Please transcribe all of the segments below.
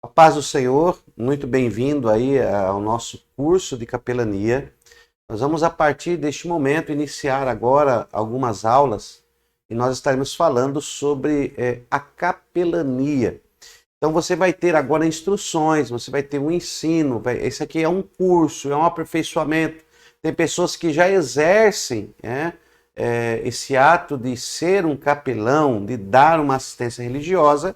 A paz do Senhor, muito bem-vindo aí ao nosso curso de capelania. Nós vamos a partir deste momento iniciar agora algumas aulas e nós estaremos falando sobre a capelania. Então você vai ter agora instruções, você vai ter um ensino, esse aqui é um curso, é um aperfeiçoamento. Tem pessoas que já exercem esse ato de ser um capelão, de dar uma assistência religiosa,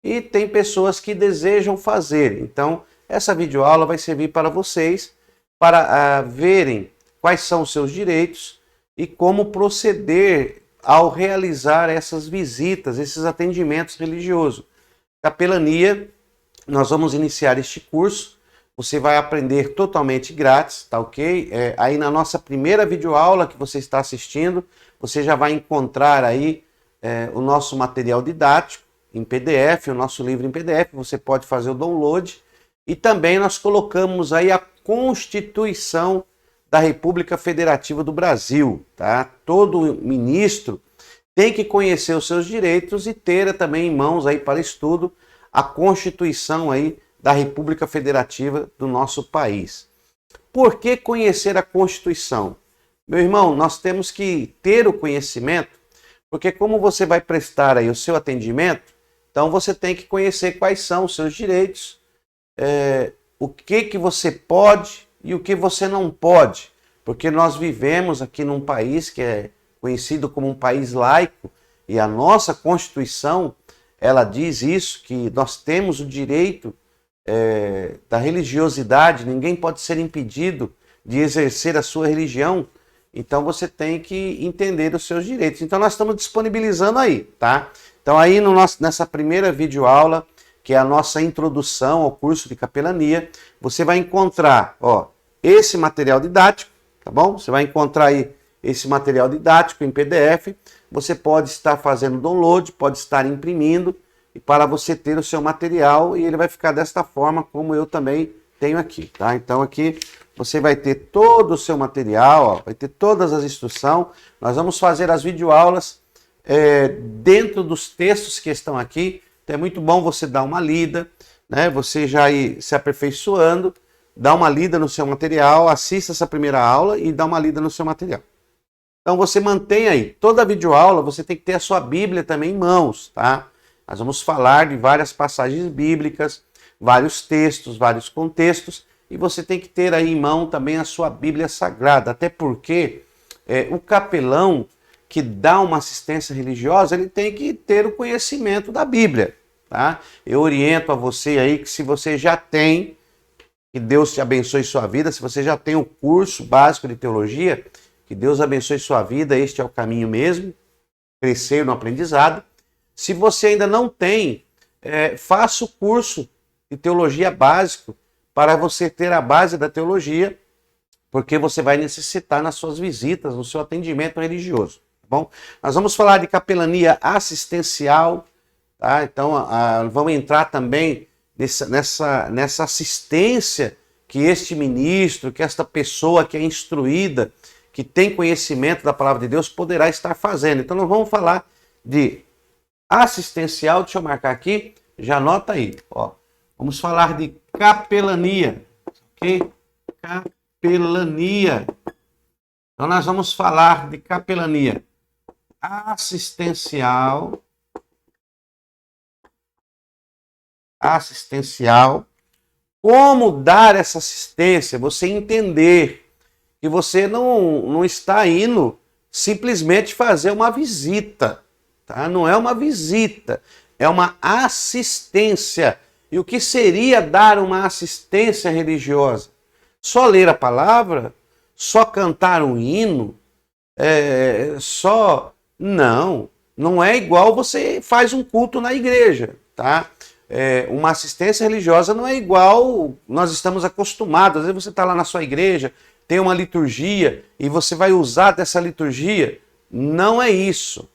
e tem pessoas que desejam fazer. Então, essa videoaula vai servir para vocês, para verem quais são os seus direitos e como proceder ao realizar essas visitas, esses atendimentos religiosos. Capelania, nós vamos iniciar este curso, você vai aprender totalmente grátis, tá ok? Aí na nossa primeira videoaula que você está assistindo, você já vai encontrar aí o nosso material didático, em PDF, o nosso livro em PDF, você pode fazer o download. E também nós colocamos aí a Constituição da República Federativa do Brasil, tá? Todo ministro tem que conhecer os seus direitos e ter também em mãos aí para estudo a Constituição aí da República Federativa do nosso país. Por que conhecer a Constituição? Meu irmão, nós temos que ter o conhecimento, porque como você vai prestar aí o seu atendimento, então você tem que conhecer quais são os seus direitos, o que você pode e o que você não pode. Porque nós vivemos aqui num país que é conhecido como um país laico, e a nossa Constituição, ela diz isso, que nós temos o direito da religiosidade, ninguém pode ser impedido de exercer a sua religião. Então você tem que entender os seus direitos. Então nós estamos disponibilizando aí, tá? Então aí nessa primeira videoaula, que é a nossa introdução ao curso de capelania, você vai encontrar esse material didático, tá bom? Você vai encontrar aí esse material didático em PDF, você pode estar fazendo download, pode estar imprimindo, e para você ter o seu material, e ele vai ficar desta forma como eu também tenho aqui, tá? Então aqui você vai ter todo o seu material, vai ter todas as instruções. Nós vamos fazer as videoaulas dentro dos textos que estão aqui. Então é muito bom você dar uma lida, né? Você já ir se aperfeiçoando, dá uma lida no seu material, assista essa primeira aula e dá uma lida no seu material. Então você mantém aí, toda a videoaula você tem que ter a sua Bíblia também em mãos, tá? Nós vamos falar de várias passagens bíblicas, vários textos, vários contextos, e você tem que ter aí em mão também a sua Bíblia Sagrada, até porque o capelão que dá uma assistência religiosa, ele tem que ter o conhecimento da Bíblia, tá? Eu oriento a você aí que se você já tem, que Deus te abençoe sua vida, se você já tem o curso básico de teologia, que Deus abençoe sua vida, este é o caminho mesmo, crescer no aprendizado. Se você ainda não tem, faça o curso de teologia básico para você ter a base da teologia, porque você vai necessitar nas suas visitas, no seu atendimento religioso. Bom, nós vamos falar de capelania assistencial, tá? Então vamos entrar também nessa assistência que este ministro, que esta pessoa que é instruída, que tem conhecimento da palavra de Deus, poderá estar fazendo. Então nós vamos falar de assistencial, deixa eu marcar aqui, já anota aí, vamos falar de capelania, ok? Capelania. Então nós vamos falar de capelania assistencial, como dar essa assistência, você entender que você não está indo simplesmente fazer uma visita, tá? Não é uma visita, é uma assistência. E o que seria dar uma assistência religiosa? Só ler a palavra? Só cantar um hino? Não é igual você faz um culto na igreja, tá? Uma assistência religiosa não é igual nós estamos acostumados. Às vezes você está lá na sua igreja, tem uma liturgia e você vai usar dessa liturgia. Não é isso,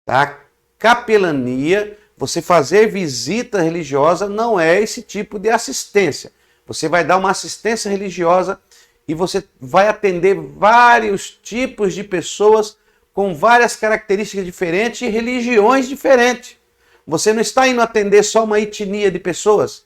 tá? Capelania, você fazer visita religiosa não é esse tipo de assistência. Você vai dar uma assistência religiosa e você vai atender vários tipos de pessoas com várias características diferentes e religiões diferentes. Você não está indo atender só uma etnia de pessoas.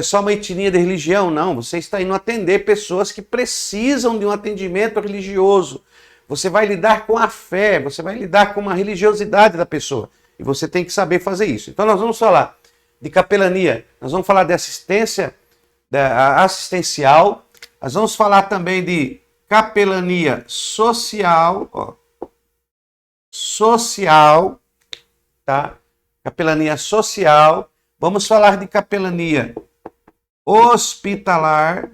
só uma etnia de religião, não. Você está indo atender pessoas que precisam de um atendimento religioso. Você vai lidar com a fé, você vai lidar com a religiosidade da pessoa. E você tem que saber fazer isso. Então nós vamos falar de capelania, nós vamos falar de assistência assistencial, nós vamos falar também de capelania social, social, tá? Capelania social. Vamos falar de capelania hospitalar.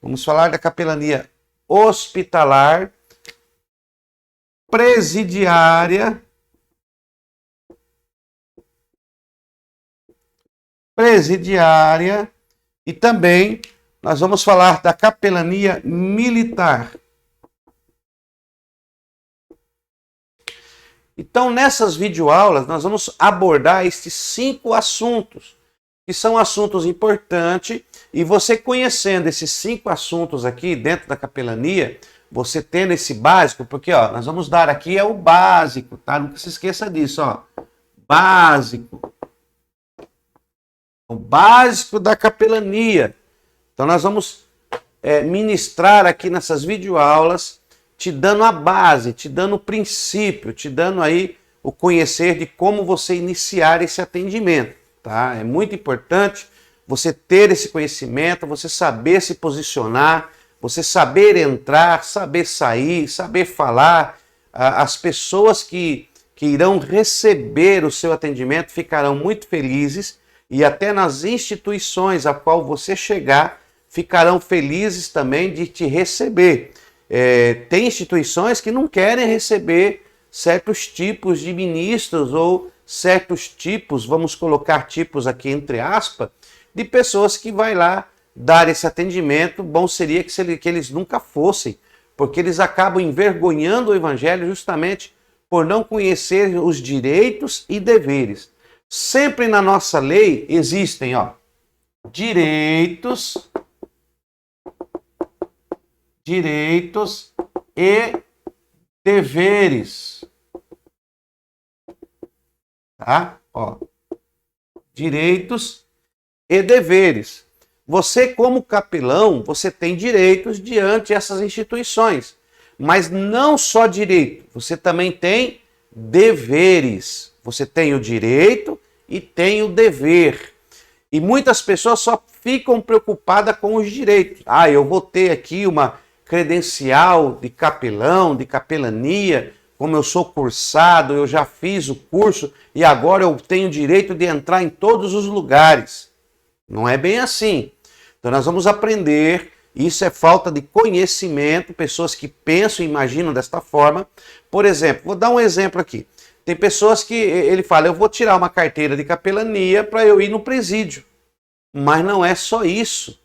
Vamos falar da capelania hospitalar, presidiária, e também nós vamos falar da capelania militar. Então, nessas videoaulas, nós vamos abordar estes 5 assuntos, que são assuntos importantes, e você conhecendo esses 5 assuntos aqui dentro da capelania, você tendo esse básico, porque nós vamos dar aqui o básico, tá? Nunca se esqueça disso, básico. O básico da capelania. Então nós vamos ministrar aqui nessas videoaulas, te dando a base, te dando o princípio, te dando aí o conhecer de como você iniciar esse atendimento, tá? É muito importante você ter esse conhecimento, você saber se posicionar, você saber entrar, saber sair, saber falar. As pessoas que irão receber o seu atendimento ficarão muito felizes, e até nas instituições a qual você chegar, ficarão felizes também de te receber. Tem instituições que não querem receber certos tipos de ministros ou certos tipos, vamos colocar tipos aqui entre aspas, de pessoas que vai lá dar esse atendimento. Bom seria que eles nunca fossem, porque eles acabam envergonhando o evangelho justamente por não conhecer os direitos e deveres. Sempre na nossa lei existem, direitos e deveres. Tá? Direitos e deveres. Você, como capelão, você tem direitos diante dessas instituições. Mas não só direito, você também tem deveres. Você tem o direito e tem o dever. E muitas pessoas só ficam preocupadas com os direitos. Eu vou ter aqui uma credencial de capelão, de capelania, como eu sou cursado, eu já fiz o curso e agora eu tenho direito de entrar em todos os lugares. Não é bem assim. Então nós vamos aprender, isso é falta de conhecimento, pessoas que pensam e imaginam desta forma. Por exemplo, vou dar um exemplo aqui. Tem pessoas que ele fala, eu vou tirar uma carteira de capelania para eu ir no presídio. Mas não é só isso.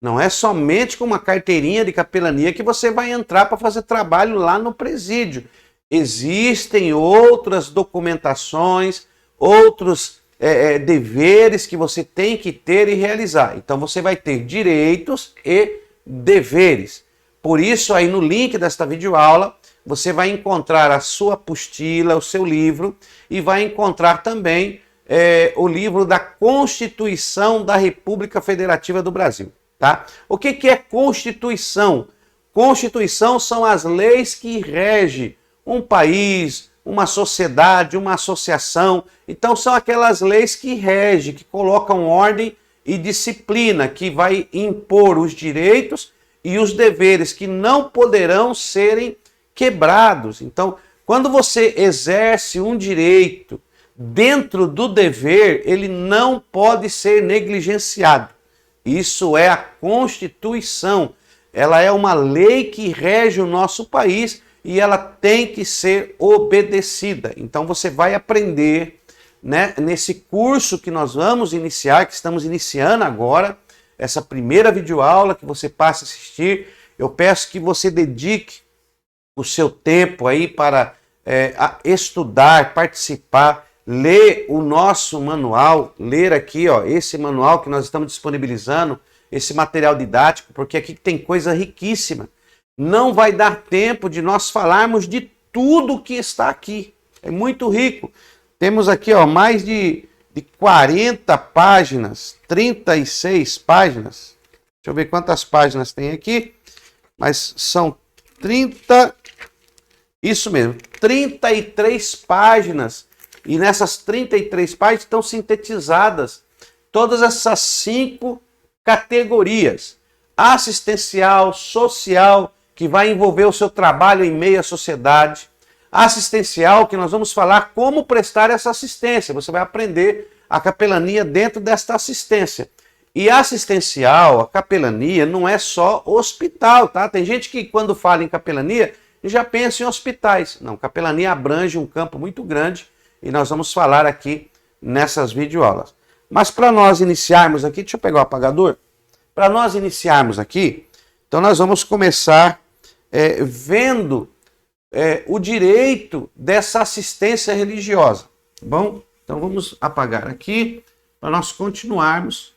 Não é somente com uma carteirinha de capelania que você vai entrar para fazer trabalho lá no presídio. Existem outras documentações, outros deveres que você tem que ter e realizar. Então você vai ter direitos e deveres. Por isso aí no link desta videoaula você vai encontrar a sua apostila, o seu livro, e vai encontrar também o livro da Constituição da República Federativa do Brasil. Tá? O que é Constituição? Constituição são as leis que regem um país, uma sociedade, uma associação. Então são aquelas leis que regem, que colocam ordem e disciplina, que vai impor os direitos e os deveres que não poderão serem quebrados. Então, quando você exerce um direito dentro do dever, ele não pode ser negligenciado. Isso é a Constituição. Ela é uma lei que rege o nosso país e ela tem que ser obedecida. Então você vai aprender, né, nesse curso que nós vamos iniciar, que estamos iniciando agora, essa primeira videoaula que você passa a assistir. Eu peço que você dedique o seu tempo aí para estudar, participar, ler o nosso manual, ler aqui, esse manual que nós estamos disponibilizando, esse material didático, porque aqui tem coisa riquíssima. Não vai dar tempo de nós falarmos de tudo que está aqui. É muito rico. Temos aqui, ó, mais de 40 páginas, 36 páginas. Deixa eu ver quantas páginas tem aqui. Mas são 30, isso mesmo, 33 páginas. E nessas 33 páginas estão sintetizadas todas essas 5 categorias. Assistencial, social, que vai envolver o seu trabalho em meio à sociedade. Assistencial, que nós vamos falar como prestar essa assistência. Você vai aprender a capelania dentro desta assistência. E assistencial, a capelania, não é só hospital, tá? Tem gente que quando fala em capelania já pensa em hospitais. Não, capelania abrange um campo muito grande e nós vamos falar aqui nessas videoaulas. Mas para nós iniciarmos aqui, deixa eu pegar o apagador. Para nós iniciarmos aqui, então nós vamos começar vendo o direito dessa assistência religiosa. Tá bom? Então vamos apagar aqui para nós continuarmos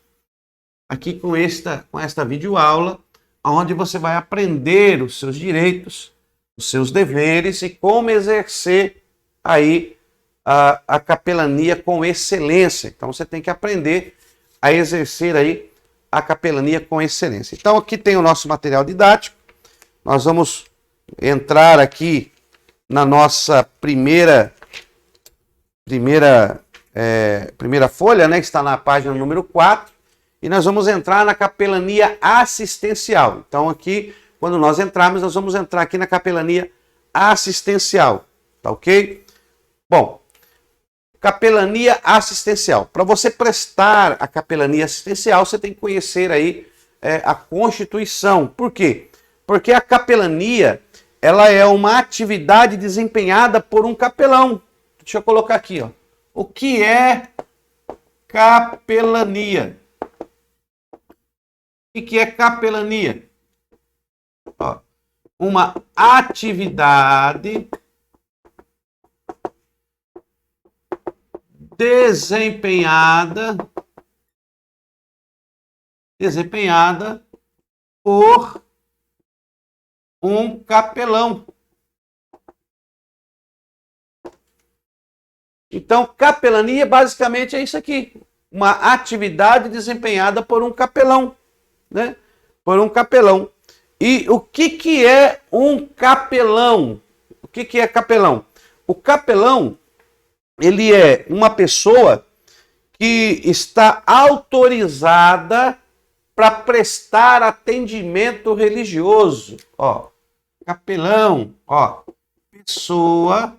aqui com esta videoaula, onde você vai aprender os seus direitos, os seus deveres e como exercer aí a capelania com excelência. Então você tem que aprender a exercer aí a capelania com excelência. Então aqui tem o nosso material didático. Nós vamos entrar aqui na nossa primeira folha, né, que está na página número 4, e nós vamos entrar na capelania assistencial. Então aqui, quando nós entrarmos, nós vamos entrar aqui na capelania assistencial, tá ok? Bom, capelania assistencial. Para você prestar a capelania assistencial, você tem que conhecer aí a Constituição. Por quê? Porque a capelania, ela é uma atividade desempenhada por um capelão. Deixa eu colocar aqui, ó. O que é capelania? O que é capelania? Ó, uma atividade desempenhada por um capelão. Então, capelania basicamente é isso aqui. Uma atividade desempenhada por um capelão, né? Por um capelão. E o que é um capelão? O que é capelão? O capelão, ele é uma pessoa que está autorizada para prestar atendimento religioso. Ó, capelão, ó, pessoa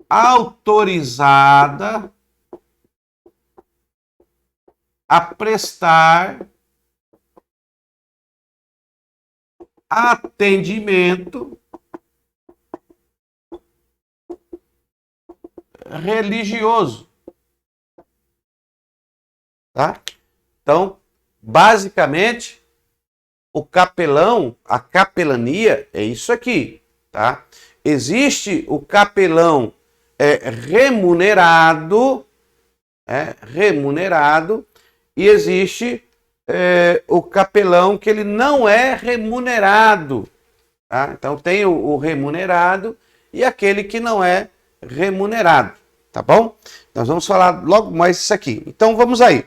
autorizada a prestar atendimento religioso. Tá? Então, basicamente, o capelão, a capelania é isso aqui, tá? Existe o capelão remunerado, e existe o capelão que ele não é remunerado, tá? Então tem o remunerado e aquele que não é remunerado, tá bom? Nós vamos falar logo mais isso aqui. Então vamos aí.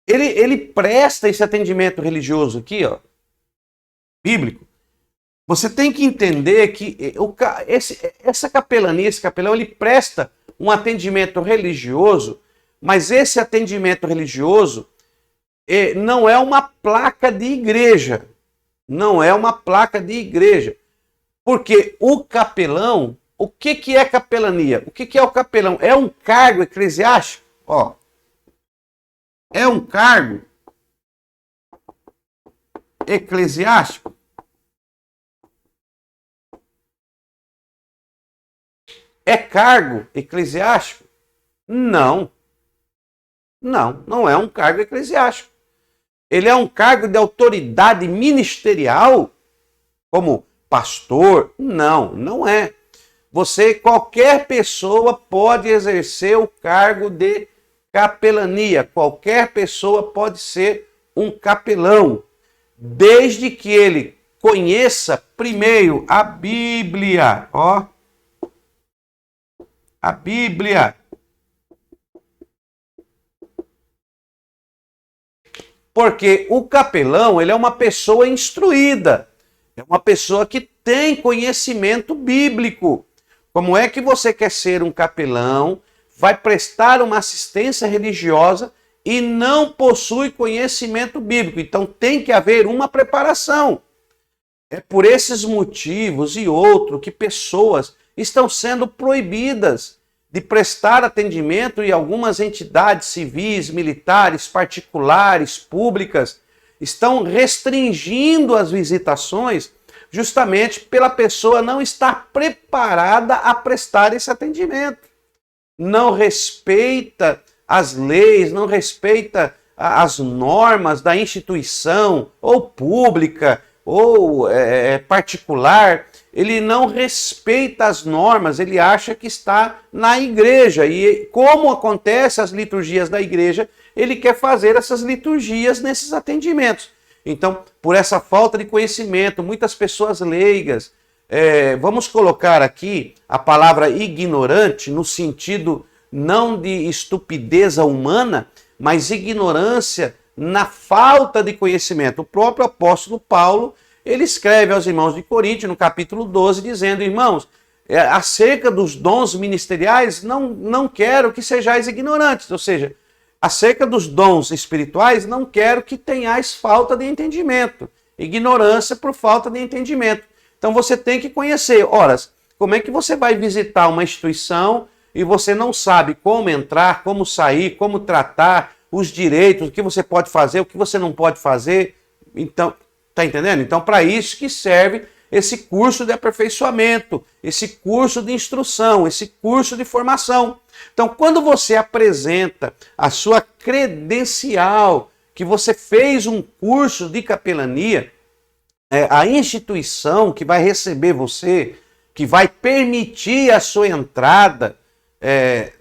Ele presta esse atendimento religioso aqui, ó, bíblico. Você tem que entender que essa capelania, esse capelão, ele presta um atendimento religioso, mas esse atendimento religioso não é uma placa de igreja. Não é uma placa de igreja. Porque o capelão, o que é capelania? O que é o capelão? É um cargo eclesiástico? Ó, é um cargo eclesiástico? É cargo eclesiástico? Não. Não é um cargo eclesiástico. Ele é um cargo de autoridade ministerial, como pastor? Não é. Qualquer pessoa pode exercer o cargo de capelania. Qualquer pessoa pode ser um capelão, desde que ele conheça primeiro a Bíblia, ó. A Bíblia. Porque o capelão, ele é uma pessoa instruída, é uma pessoa que tem conhecimento bíblico. Como é que você quer ser um capelão, vai prestar uma assistência religiosa e não possui conhecimento bíblico? Então tem que haver uma preparação. É por esses motivos e outros que pessoas estão sendo proibidas de prestar atendimento em algumas entidades civis, militares, particulares, públicas, estão restringindo as visitações justamente pela pessoa não estar preparada a prestar esse atendimento. Não respeita as leis, não respeita as normas da instituição, ou pública, ou particular. Ele não respeita as normas, ele acha que está na igreja. E como acontece as liturgias da igreja, ele quer fazer essas liturgias nesses atendimentos. Então, por essa falta de conhecimento, muitas pessoas leigas, vamos colocar aqui a palavra ignorante no sentido não de estupidez humana, mas ignorância na falta de conhecimento. O próprio apóstolo Paulo, ele escreve aos irmãos de Corinto, no capítulo 12, dizendo: irmãos, acerca dos dons ministeriais, não quero que sejais ignorantes. Ou seja, acerca dos dons espirituais, não quero que tenhais falta de entendimento. Ignorância por falta de entendimento. Então você tem que conhecer. Ora, como é que você vai visitar uma instituição e você não sabe como entrar, como sair, como tratar, os direitos, o que você pode fazer, o que você não pode fazer? Então, tá entendendo? Então, para isso que serve esse curso de aperfeiçoamento, esse curso de instrução, esse curso de formação. Então, quando você apresenta a sua credencial, que você fez um curso de capelania, a instituição que vai receber você, que vai permitir a sua entrada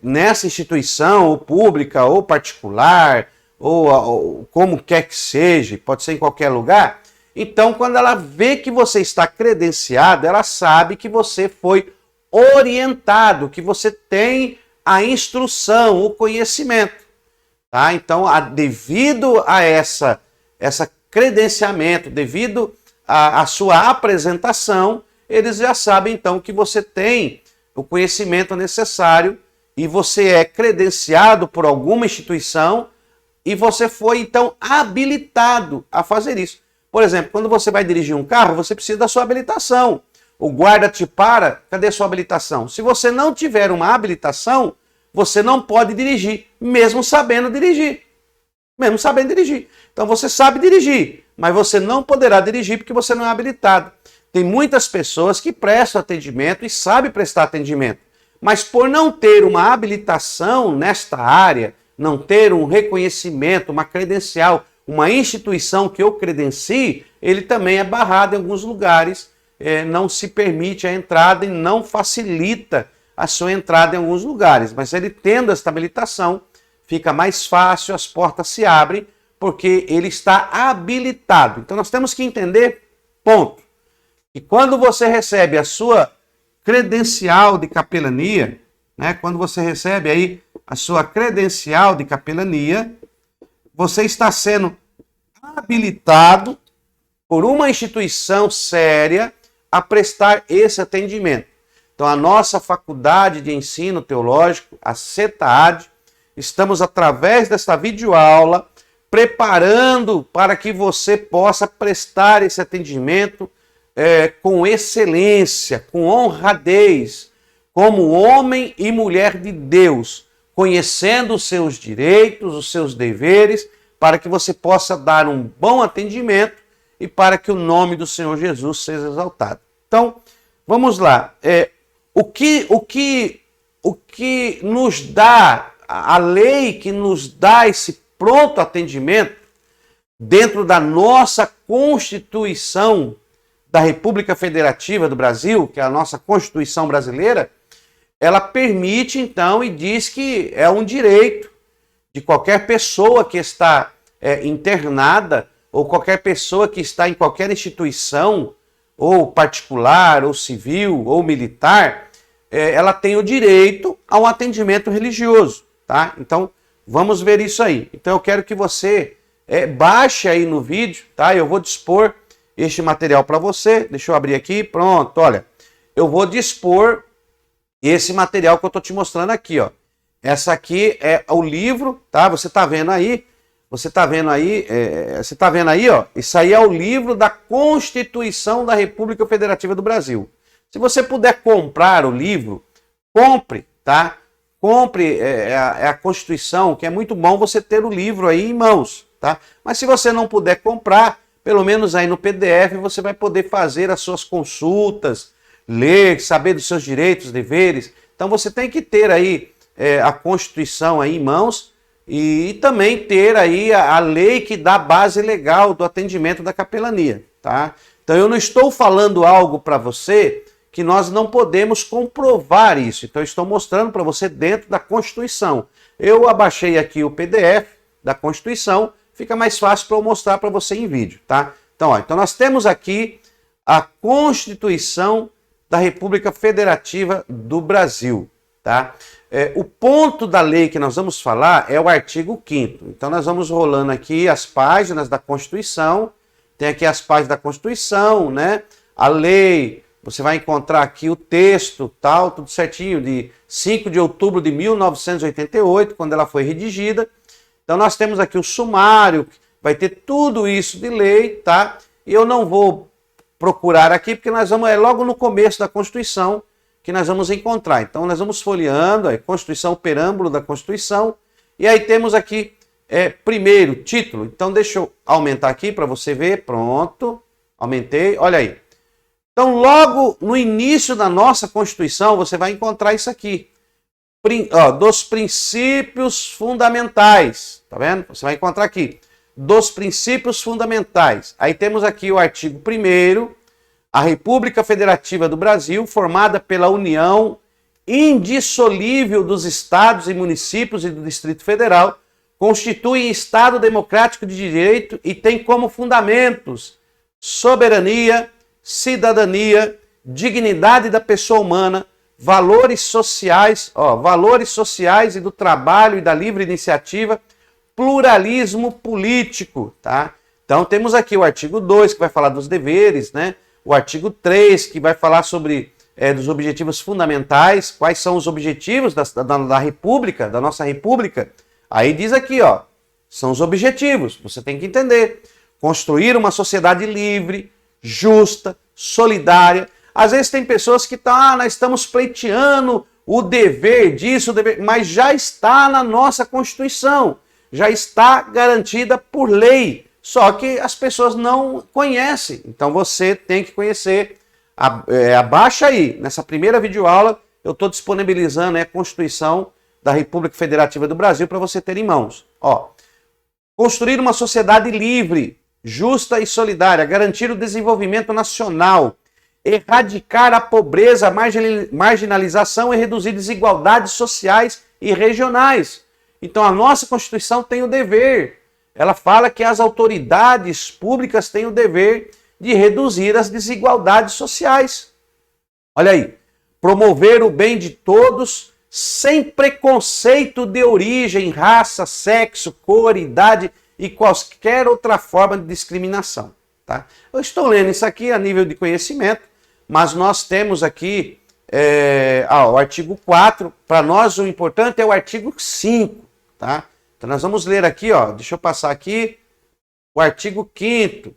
nessa instituição, ou pública, ou particular, ou como quer que seja, pode ser em qualquer lugar. Então, quando ela vê que você está credenciado, ela sabe que você foi orientado, que você tem a instrução, o conhecimento. Tá? Então, devido a essa credenciamento, devido a sua apresentação, eles já sabem então que você tem o conhecimento necessário e você é credenciado por alguma instituição e você foi então habilitado a fazer isso. Por exemplo, quando você vai dirigir um carro, você precisa da sua habilitação. O guarda te para, cadê a sua habilitação? Se você não tiver uma habilitação, você não pode dirigir, mesmo sabendo dirigir. Mesmo sabendo dirigir. Então você sabe dirigir, mas você não poderá dirigir porque você não é habilitado. Tem muitas pessoas que prestam atendimento e sabem prestar atendimento, mas por não ter uma habilitação nesta área, não ter um reconhecimento, uma credencial, uma instituição que o credencie, ele também é barrado em alguns lugares, não se permite a entrada e não facilita a sua entrada em alguns lugares. Mas ele tendo esta habilitação, fica mais fácil, as portas se abrem, porque ele está habilitado. Então nós temos que entender, ponto, que quando você recebe a sua credencial de capelania, né, quando você recebe aí a sua credencial de capelania, você está sendo habilitado por uma instituição séria a prestar esse atendimento. Então, a nossa faculdade de ensino teológico, a CETAD, estamos, através desta videoaula, preparando para que você possa prestar esse atendimento com excelência, com honradez, como homem e mulher de Deus, conhecendo os seus direitos, os seus deveres, para que você possa dar um bom atendimento e para que o nome do Senhor Jesus seja exaltado. Então, vamos lá. O que nos dá, a lei que nos dá esse pronto atendimento dentro da nossa Constituição da República Federativa do Brasil, que é a nossa Constituição brasileira, ela permite então e diz que é um direito de qualquer pessoa que está internada ou qualquer pessoa que está em qualquer instituição ou particular, ou civil, ou militar, ela tem o direito a um atendimento religioso, tá? Então, vamos ver isso aí. Então, eu quero que você baixe aí no vídeo, tá? Eu vou dispor este material para você. Deixa eu abrir aqui. Pronto, olha. Eu vou dispor esse material que eu estou te mostrando aqui, ó. Essa aqui é o livro, tá? Você está vendo aí? Você está vendo aí? Você está vendo aí, ó? Isso aí é o livro da Constituição da República Federativa do Brasil. Se você puder comprar o livro, compre, tá? Compre a Constituição, que é muito bom você ter o livro aí em mãos, tá? Mas se você não puder comprar, pelo menos aí no PDF você vai poder fazer as suas consultas, ler, saber dos seus direitos, deveres. Então você tem que ter aí a Constituição aí em mãos e também ter aí a lei que dá base legal do atendimento da capelania, tá? Então eu não estou falando algo para você que nós não podemos comprovar isso. Então eu estou mostrando para você dentro da Constituição. Eu abaixei aqui o PDF da Constituição, fica mais fácil para eu mostrar para você em vídeo, tá? Então, ó, então nós temos aqui a Constituição da República Federativa do Brasil, tá? O ponto da lei que nós vamos falar é o artigo 5º. Então nós vamos rolando aqui as páginas da Constituição, tem aqui as páginas da Constituição, né? A lei, você vai encontrar aqui o texto, tal, tudo certinho, de 5 de outubro de 1988, quando ela foi redigida. Então nós temos aqui o sumário, vai ter tudo isso de lei, tá? E eu não vou procurar aqui, porque nós vamos, logo no começo da Constituição que nós vamos encontrar. Então nós vamos folheando a Constituição, o preâmbulo da Constituição, e aí temos aqui, primeiro, título. Então deixa eu aumentar aqui para você ver, pronto, aumentei, olha aí. Então logo no início da nossa Constituição, você vai encontrar isso aqui, dos princípios fundamentais, tá vendo? Você vai encontrar aqui, dos princípios fundamentais. Aí temos aqui o artigo 1º, a República Federativa do Brasil, formada pela união indissolível dos estados e municípios e do Distrito Federal, constitui Estado democrático de direito e tem como fundamentos soberania, cidadania, dignidade da pessoa humana, valores sociais e do trabalho e da livre iniciativa, pluralismo político, tá? Então temos aqui o artigo 2, que vai falar dos deveres, né? O artigo 3, que vai falar sobre dos objetivos fundamentais, quais são os objetivos da República, da nossa República. Aí diz aqui, ó, são os objetivos, você tem que entender. Construir uma sociedade livre, justa, solidária. Às vezes tem pessoas que nós estamos pleiteando o dever disso, mas já está na nossa Constituição, já está garantida por lei. Só que as pessoas não conhecem. Então você tem que conhecer. Abaixa aí. Nessa primeira videoaula, eu estou disponibilizando a Constituição da República Federativa do Brasil para você ter em mãos. Ó, construir uma sociedade livre, justa e solidária, garantir o desenvolvimento nacional, erradicar a pobreza, a marginalização e reduzir desigualdades sociais e regionais. Então a nossa Constituição tem o dever. Ela fala que as autoridades públicas têm o dever de reduzir as desigualdades sociais. Olha aí. Promover o bem de todos sem preconceito de origem, raça, sexo, cor, idade e qualquer outra forma de discriminação. Tá? Eu estou lendo isso aqui a nível de conhecimento, mas nós temos aqui o artigo 4. Para nós o importante é o artigo 5. Tá? Então nós vamos ler aqui, ó, deixa eu passar aqui, o artigo 5º.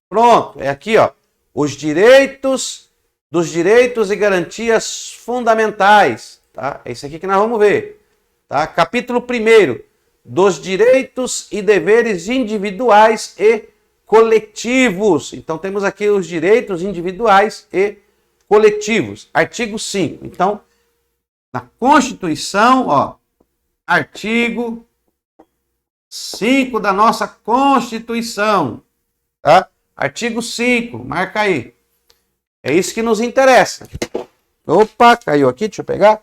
Pronto, é aqui, ó, dos direitos e garantias fundamentais, tá? É isso aqui que nós vamos ver, tá? Capítulo 1º, dos direitos e deveres individuais e coletivos. Então temos aqui os direitos individuais e coletivos. Artigo 5. Então, na Constituição, ó, artigo 5 da nossa Constituição, tá? Artigo 5, marca aí. É isso que nos interessa. Opa, caiu aqui, deixa eu pegar.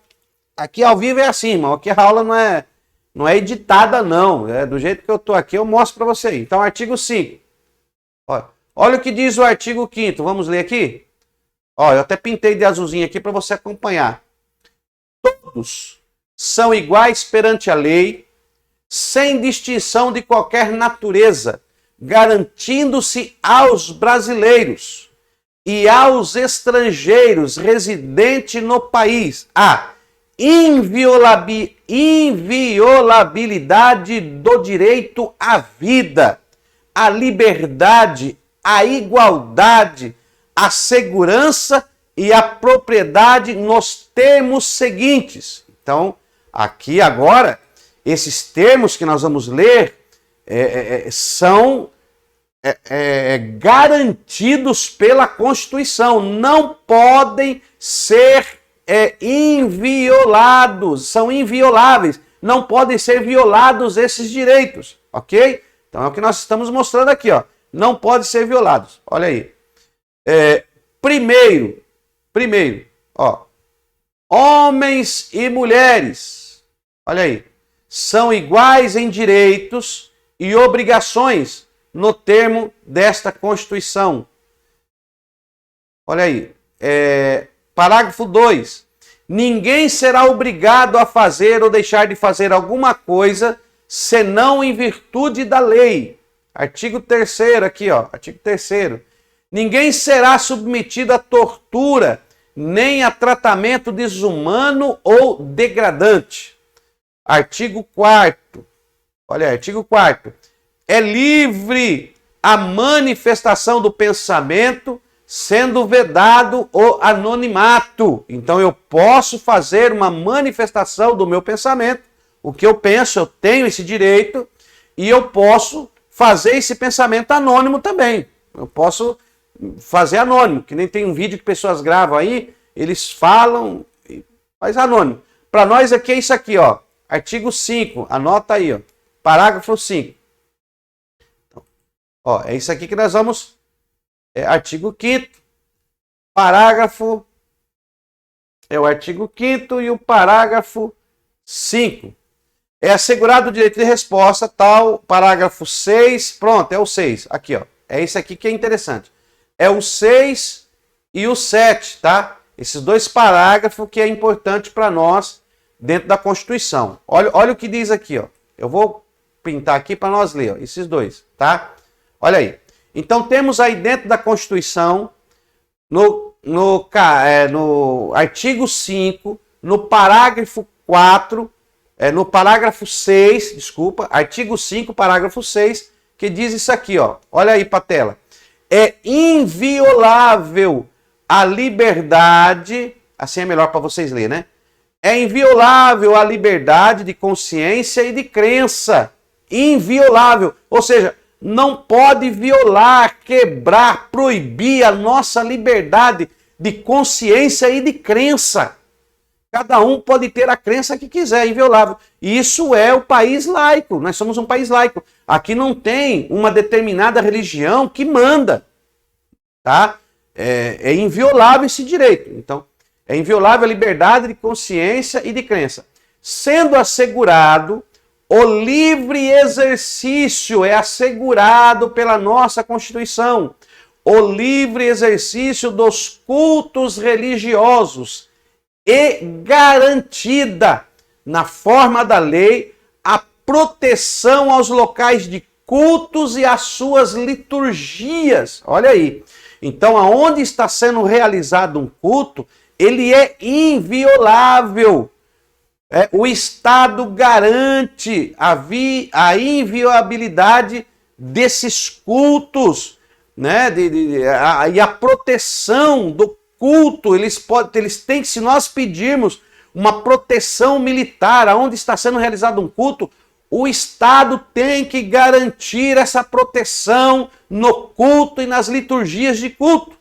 Aqui ao vivo é assim, irmão. Aqui a aula não é editada, não. Do jeito que eu tô aqui, eu mostro para você. Então, artigo 5. Ó, Olha o que diz o artigo 5º. Vamos ler aqui? Ó, eu até pintei de azulzinho aqui para você acompanhar. Todos são iguais perante a lei, sem distinção de qualquer natureza, garantindo-se aos brasileiros e aos estrangeiros residentes no país a inviolabilidade do direito à vida, à liberdade, à igualdade, à segurança e à propriedade nos termos seguintes. Então, aqui agora, esses termos que nós vamos ler são garantidos pela Constituição, não podem ser inviolados, são invioláveis, não podem ser violados esses direitos, ok? Então é o que nós estamos mostrando aqui, ó. Não podem ser violados. Olha aí. Primeiro, ó, homens e mulheres, olha aí, são iguais em direitos e obrigações no termo desta Constituição. Olha aí. Parágrafo 2. Ninguém será obrigado a fazer ou deixar de fazer alguma coisa senão em virtude da lei. Artigo 3º aqui, ó. Artigo 3º. Ninguém será submetido a tortura, nem a tratamento desumano ou degradante. Artigo 4º. Olha aí, artigo 4º. É livre a manifestação do pensamento, sendo vedado o anonimato. Então eu posso fazer uma manifestação do meu pensamento, o que eu penso, eu tenho esse direito, e eu posso fazer esse pensamento anônimo também. Eu posso fazer anônimo, que nem tem um vídeo que pessoas gravam aí, eles falam, faz anônimo. Para nós aqui é isso aqui, ó. Artigo 5, anota aí, ó. Parágrafo 5. Então, ó, é isso aqui que nós vamos... artigo 5º, parágrafo, o artigo 5º e o parágrafo 5. É assegurado o direito de resposta, tal, parágrafo 6, pronto, é o 6, aqui, ó. É isso aqui que é interessante. É o 6 e o 7, tá? Esses dois parágrafos que é importante para nós dentro da Constituição. Olha o que diz aqui, ó. Eu vou pintar aqui para nós ler, ó, esses dois, tá? Olha aí. Então temos aí dentro da Constituição, no artigo 5, no parágrafo 4, no parágrafo 6, desculpa, artigo 5, parágrafo 6, que diz isso aqui, ó. Olha aí para a tela. É inviolável a liberdade, assim é melhor para vocês lerem, né? É inviolável a liberdade de consciência e de crença. Inviolável, ou seja, não pode violar, quebrar, proibir a nossa liberdade de consciência e de crença. Cada um pode ter a crença que quiser, inviolável. E isso é o país laico. Nós somos um país laico. Aqui não tem uma determinada religião que manda. Tá? É inviolável esse direito. Então, é inviolável a liberdade de consciência e de crença. Sendo assegurado, o livre exercício é assegurado pela nossa Constituição. O livre exercício dos cultos religiosos e garantida, na forma da lei, a proteção aos locais de cultos e às suas liturgias. Olha aí. Então, aonde está sendo realizado um culto, ele é inviolável. O Estado garante a inviolabilidade desses cultos, né? E a proteção do culto. Eles têm que, se nós pedirmos uma proteção militar, aonde está sendo realizado um culto, o Estado tem que garantir essa proteção no culto e nas liturgias de culto.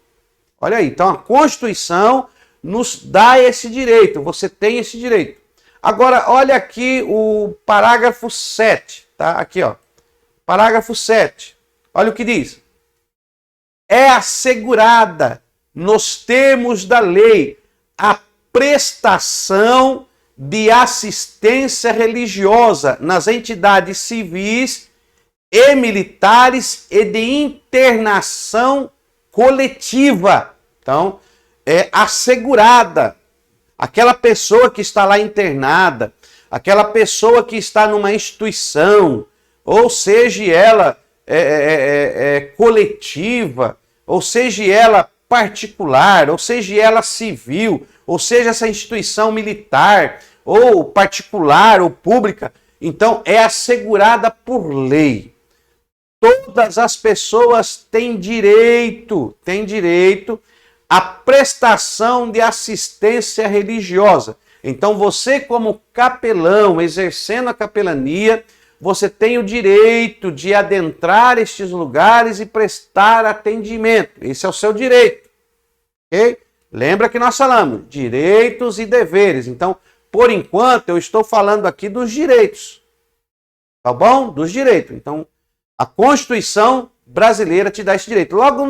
Olha aí, então a Constituição nos dá esse direito, você tem esse direito. Agora, olha aqui o parágrafo 7, tá? Aqui, ó. Parágrafo 7. Olha o que diz. É assegurada, nos termos da lei, a prestação de assistência religiosa nas entidades civis e militares e de internação coletiva. Então, é assegurada. Aquela pessoa que está lá internada, aquela pessoa que está numa instituição, ou seja ela coletiva, ou seja ela particular, ou seja ela civil, ou seja essa instituição militar, ou particular, ou pública, então é assegurada por lei. Todas as pessoas têm direito à prestação de assistência religiosa. Então você, como capelão, exercendo a capelania, você tem o direito de adentrar estes lugares e prestar atendimento. Esse é o seu direito. Ok? Lembra que nós falamos direitos e deveres. Então, por enquanto, eu estou falando aqui dos direitos. Tá bom? Dos direitos. Então, a Constituição brasileira te dá esse direito. Logo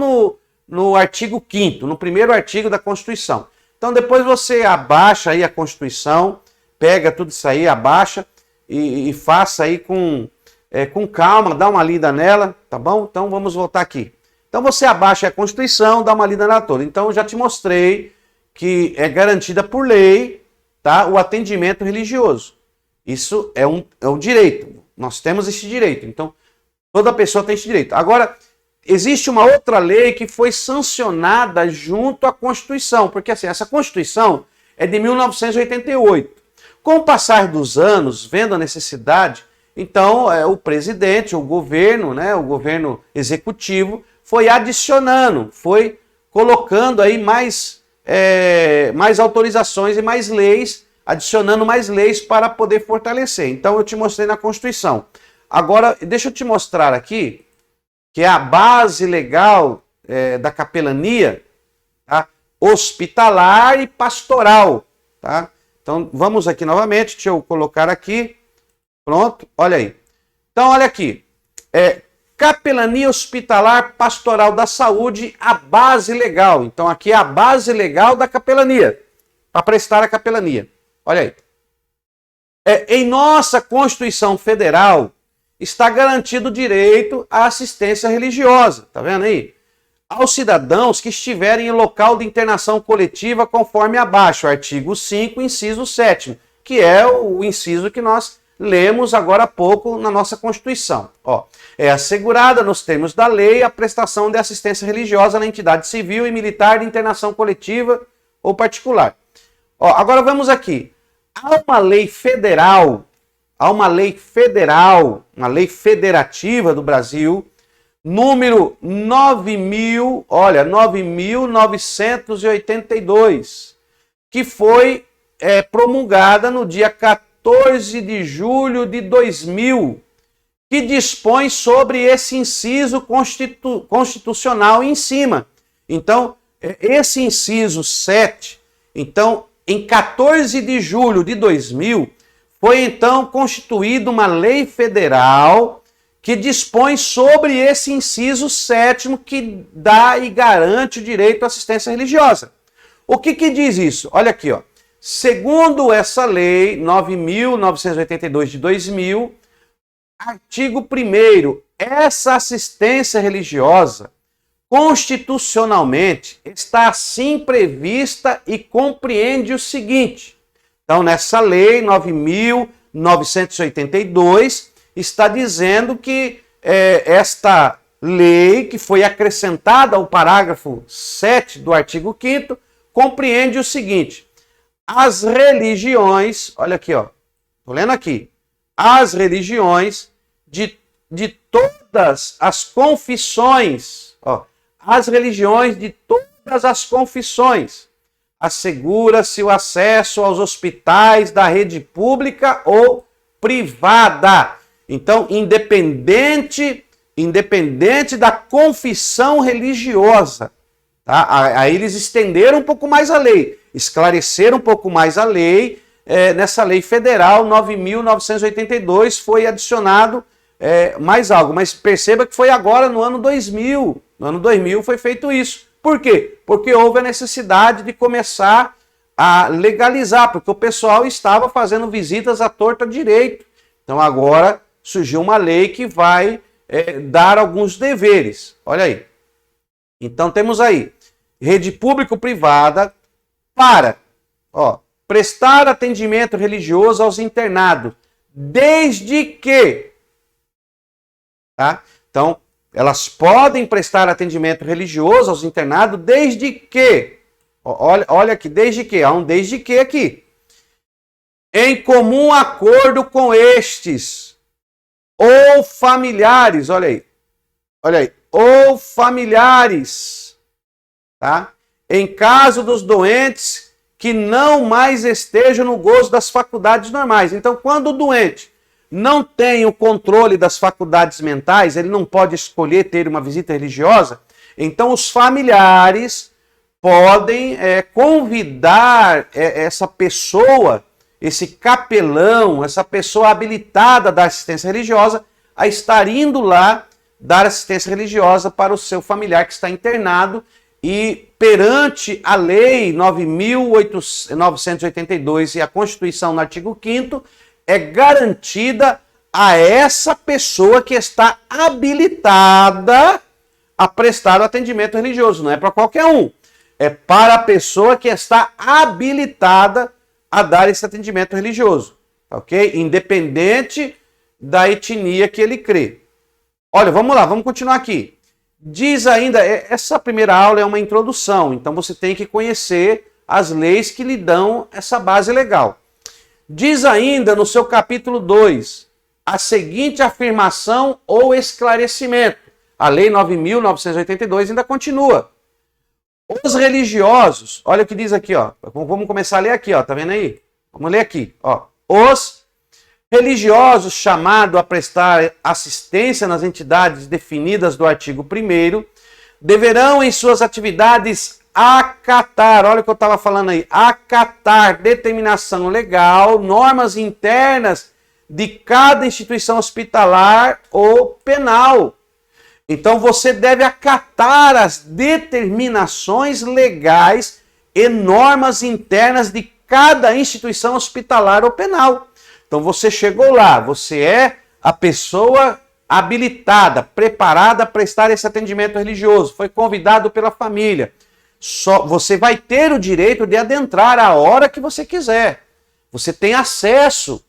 no artigo 5º, no primeiro artigo da Constituição. Então, depois você abaixa aí a Constituição, pega tudo isso aí, abaixa e faça aí com calma, dá uma lida nela, tá bom? Então, vamos voltar aqui. Então, você abaixa a Constituição, dá uma lida nela toda. Então, eu já te mostrei que é garantida por lei, tá, o atendimento religioso. Isso é um direito. Nós temos esse direito. Então, toda pessoa tem esse direito. Agora, existe uma outra lei que foi sancionada junto à Constituição, porque assim, essa Constituição é de 1988. Com o passar dos anos, vendo a necessidade, então o presidente, o governo executivo, foi adicionando, foi colocando aí mais autorizações e mais leis, adicionando mais leis para poder fortalecer. Então eu te mostrei na Constituição. Agora, deixa eu te mostrar aqui, que é a base legal da capelania, tá? Hospitalar e pastoral. Tá? Então, vamos aqui novamente, deixa eu colocar aqui. Pronto, olha aí. Então, olha aqui. Capelania hospitalar pastoral da saúde, a base legal. Então, aqui é a base legal da capelania, para prestar a capelania. Olha aí. Em nossa Constituição Federal, está garantido o direito à assistência religiosa, tá vendo aí? Aos cidadãos que estiverem em local de internação coletiva conforme abaixo, artigo 5, inciso 7º, que é o inciso que nós lemos agora há pouco na nossa Constituição. Ó, é assegurada nos termos da lei a prestação de assistência religiosa na entidade civil e militar de internação coletiva ou particular. Ó, agora vamos aqui. Há uma lei federal, uma lei federativa do Brasil, número 9.982, que foi promulgada no dia 14 de julho de 2000, que dispõe sobre esse inciso constitucional em cima. Então, esse inciso 7, então, em 14 de julho de 2000, foi então constituída uma lei federal que dispõe sobre esse inciso 7º que dá e garante o direito à assistência religiosa. O que diz isso? Olha aqui, ó. Segundo essa lei 9.982 de 2000, artigo 1º, essa assistência religiosa constitucionalmente está assim prevista e compreende o seguinte. Então, nessa lei 9.982, está dizendo que esta lei, que foi acrescentada ao parágrafo 7 do artigo 5º, compreende o seguinte: as religiões, olha aqui, ó, tô lendo aqui, as religiões de todas as confissões, ó, as religiões de todas as confissões, assegura-se o acesso aos hospitais da rede pública ou privada. Então, independente da confissão religiosa, tá? Aí eles estenderam um pouco mais a lei, esclareceram um pouco mais a lei. Nessa lei federal 9.982 foi adicionado mais algo, mas perceba que foi agora no ano 2000. No ano 2000 foi feito isso. Por quê? Porque houve a necessidade de começar a legalizar, porque o pessoal estava fazendo visitas à torta direito. Então agora surgiu uma lei que vai dar alguns deveres. Olha aí. Então temos aí rede público-privada para prestar atendimento religioso aos internados, desde que, tá? Então, elas podem prestar atendimento religioso aos internados desde que, olha aqui, desde que, há um desde que aqui, em comum acordo com estes, ou familiares, olha aí, ou familiares, tá? Em caso dos doentes que não mais estejam no gozo das faculdades normais. Então, quando o doente não tem o controle das faculdades mentais, ele não pode escolher ter uma visita religiosa, então os familiares podem convidar essa pessoa, esse capelão, essa pessoa habilitada da assistência religiosa, a estar indo lá dar assistência religiosa para o seu familiar que está internado, e perante a Lei 9.982 e a Constituição no artigo 5º, é garantida a essa pessoa que está habilitada a prestar o atendimento religioso. Não é para qualquer um. É para a pessoa que está habilitada a dar esse atendimento religioso. Ok? Independente da etnia que ele crê. Olha, vamos lá, vamos continuar aqui. Diz ainda, essa primeira aula é uma introdução, então você tem que conhecer as leis que lhe dão essa base legal. Diz ainda no seu capítulo 2, a seguinte afirmação ou esclarecimento. A Lei 9.982 ainda continua. Os religiosos, olha o que diz aqui, ó. Vamos começar a ler aqui, ó. Tá vendo aí? Vamos ler aqui, ó. Os religiosos chamados a prestar assistência nas entidades definidas do artigo 1º deverão, em suas atividades, acatar, olha o que eu estava falando aí, acatar determinação legal, normas internas de cada instituição hospitalar ou penal. Então você deve acatar as determinações legais e normas internas de cada instituição hospitalar ou penal. Então você chegou lá, você é a pessoa habilitada, preparada a prestar esse atendimento religioso, foi convidado pela família. Você vai ter o direito de adentrar a hora que você quiser. Você tem acesso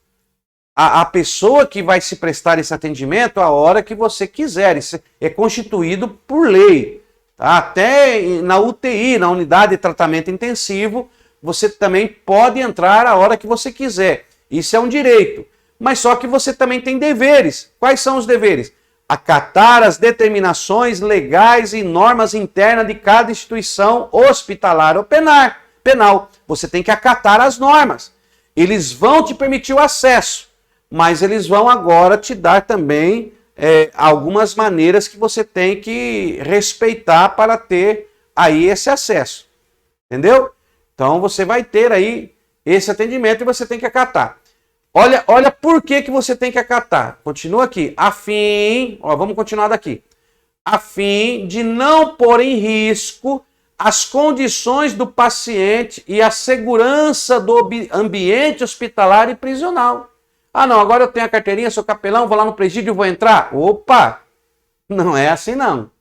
à pessoa que vai se prestar esse atendimento a hora que você quiser. Isso é constituído por lei. Tá? Até na UTI, na unidade de tratamento intensivo, você também pode entrar a hora que você quiser. Isso é um direito. Mas só que você também tem deveres. Quais são os deveres? Acatar as determinações legais e normas internas de cada instituição hospitalar ou penal. Você tem que acatar as normas. Eles vão te permitir o acesso, mas eles vão agora te dar também algumas maneiras que você tem que respeitar para ter aí esse acesso. Entendeu? Então você vai ter aí esse atendimento e você tem que acatar. Olha por que você tem que acatar. Continua aqui. A fim, vamos continuar daqui. A fim de não pôr em risco as condições do paciente e a segurança do ambiente hospitalar e prisional. Ah, não, agora eu tenho a carteirinha, sou capelão, vou lá no presídio e vou entrar. Opa! Não é assim não.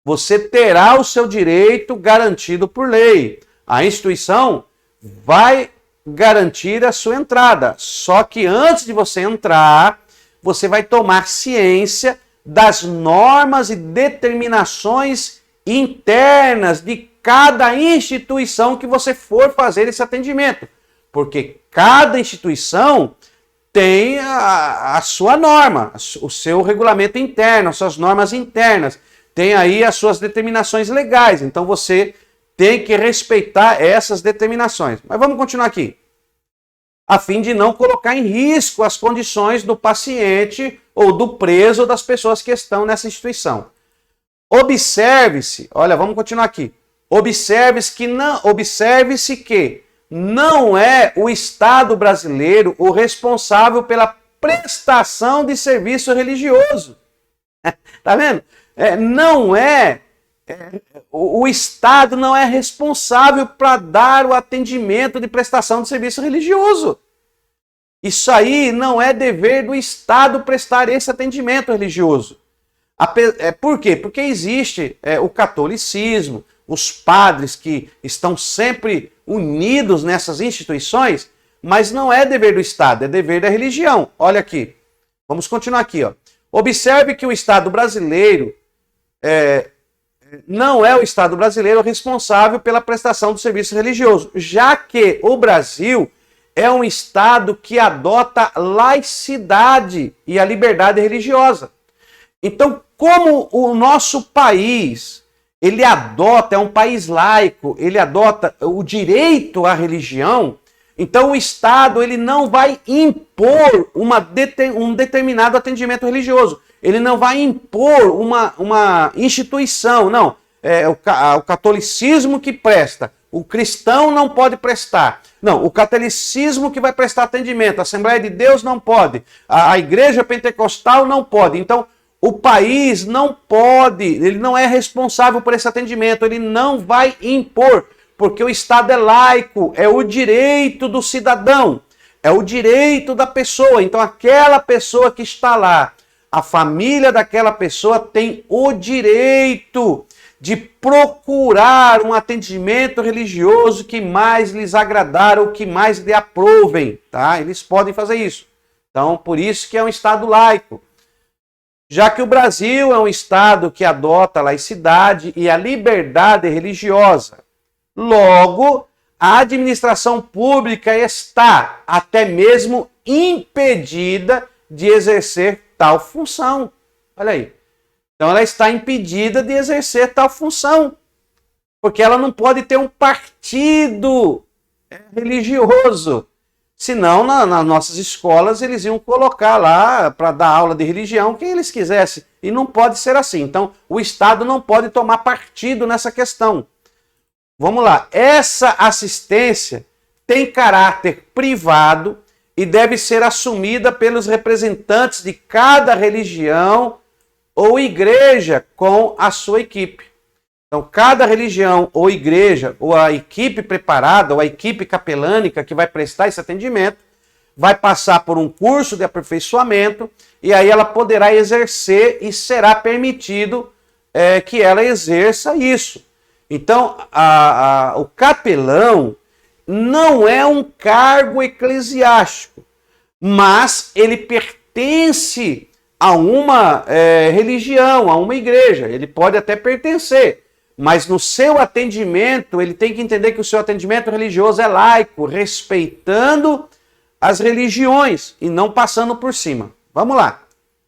Você terá o seu direito garantido por lei. A instituição vai garantir a sua entrada. Só que antes de você entrar, você vai tomar ciência das normas e determinações internas de cada instituição que você for fazer esse atendimento. Porque cada instituição tem a sua norma, o seu regulamento interno, as suas normas internas, tem aí as suas determinações legais. Então você tem que respeitar essas determinações. Mas vamos continuar aqui. A fim de não colocar em risco as condições do paciente ou do preso ou das pessoas que estão nessa instituição. Observe-se, olha, vamos continuar aqui. Observe-se que não é o Estado brasileiro o responsável pela prestação de serviço religioso. Tá vendo? O Estado não é responsável para dar o atendimento de prestação de serviço religioso. Isso aí não é dever do Estado prestar esse atendimento religioso. Por quê? Porque existe o catolicismo, os padres que estão sempre unidos nessas instituições, mas não é dever do Estado, é dever da religião. Olha aqui, vamos continuar aqui. Ó. Observe que o Estado brasileiro não é o Estado brasileiro responsável pela prestação do serviço religioso, já que o Brasil é um Estado que adota laicidade e a liberdade religiosa. Então, como o nosso país, ele adota, é um país laico, ele adota o direito à religião, então o Estado ele não vai impor um determinado atendimento religioso. Ele não vai impor uma instituição, não. É o catolicismo que presta, o cristão não pode prestar. Não, o catolicismo que vai prestar atendimento, a Assembleia de Deus não pode, a Igreja Pentecostal não pode. Então, o país não pode, ele não é responsável por esse atendimento, ele não vai impor, porque o Estado é laico, é o direito do cidadão, é o direito da pessoa. Então, aquela pessoa que está lá, a família daquela pessoa tem o direito de procurar um atendimento religioso que mais lhes agradar ou que mais lhe aprovem, tá? Eles podem fazer isso. Então, por isso que é um Estado laico. Já que o Brasil é um Estado que adota a laicidade e a liberdade religiosa, logo, a administração pública está até mesmo impedida de exercer tal função. Olha aí. Então ela está impedida de exercer tal função, porque ela não pode ter um partido religioso. Senão, nas nossas escolas, eles iam colocar lá para dar aula de religião quem eles quisessem. E não pode ser assim. Então, o Estado não pode tomar partido nessa questão. Vamos lá. Essa assistência tem caráter privado e deve ser assumida pelos representantes de cada religião ou igreja com a sua equipe. Então, cada religião ou igreja, ou a equipe preparada, ou a equipe capelânica que vai prestar esse atendimento, vai passar por um curso de aperfeiçoamento e aí ela poderá exercer e será permitido que ela exerça isso. Então, o capelão não é um cargo eclesiástico, mas ele pertence a uma religião, a uma igreja. Ele pode até pertencer, mas no seu atendimento, ele tem que entender que o seu atendimento religioso é laico, respeitando as religiões e não passando por cima. Vamos lá,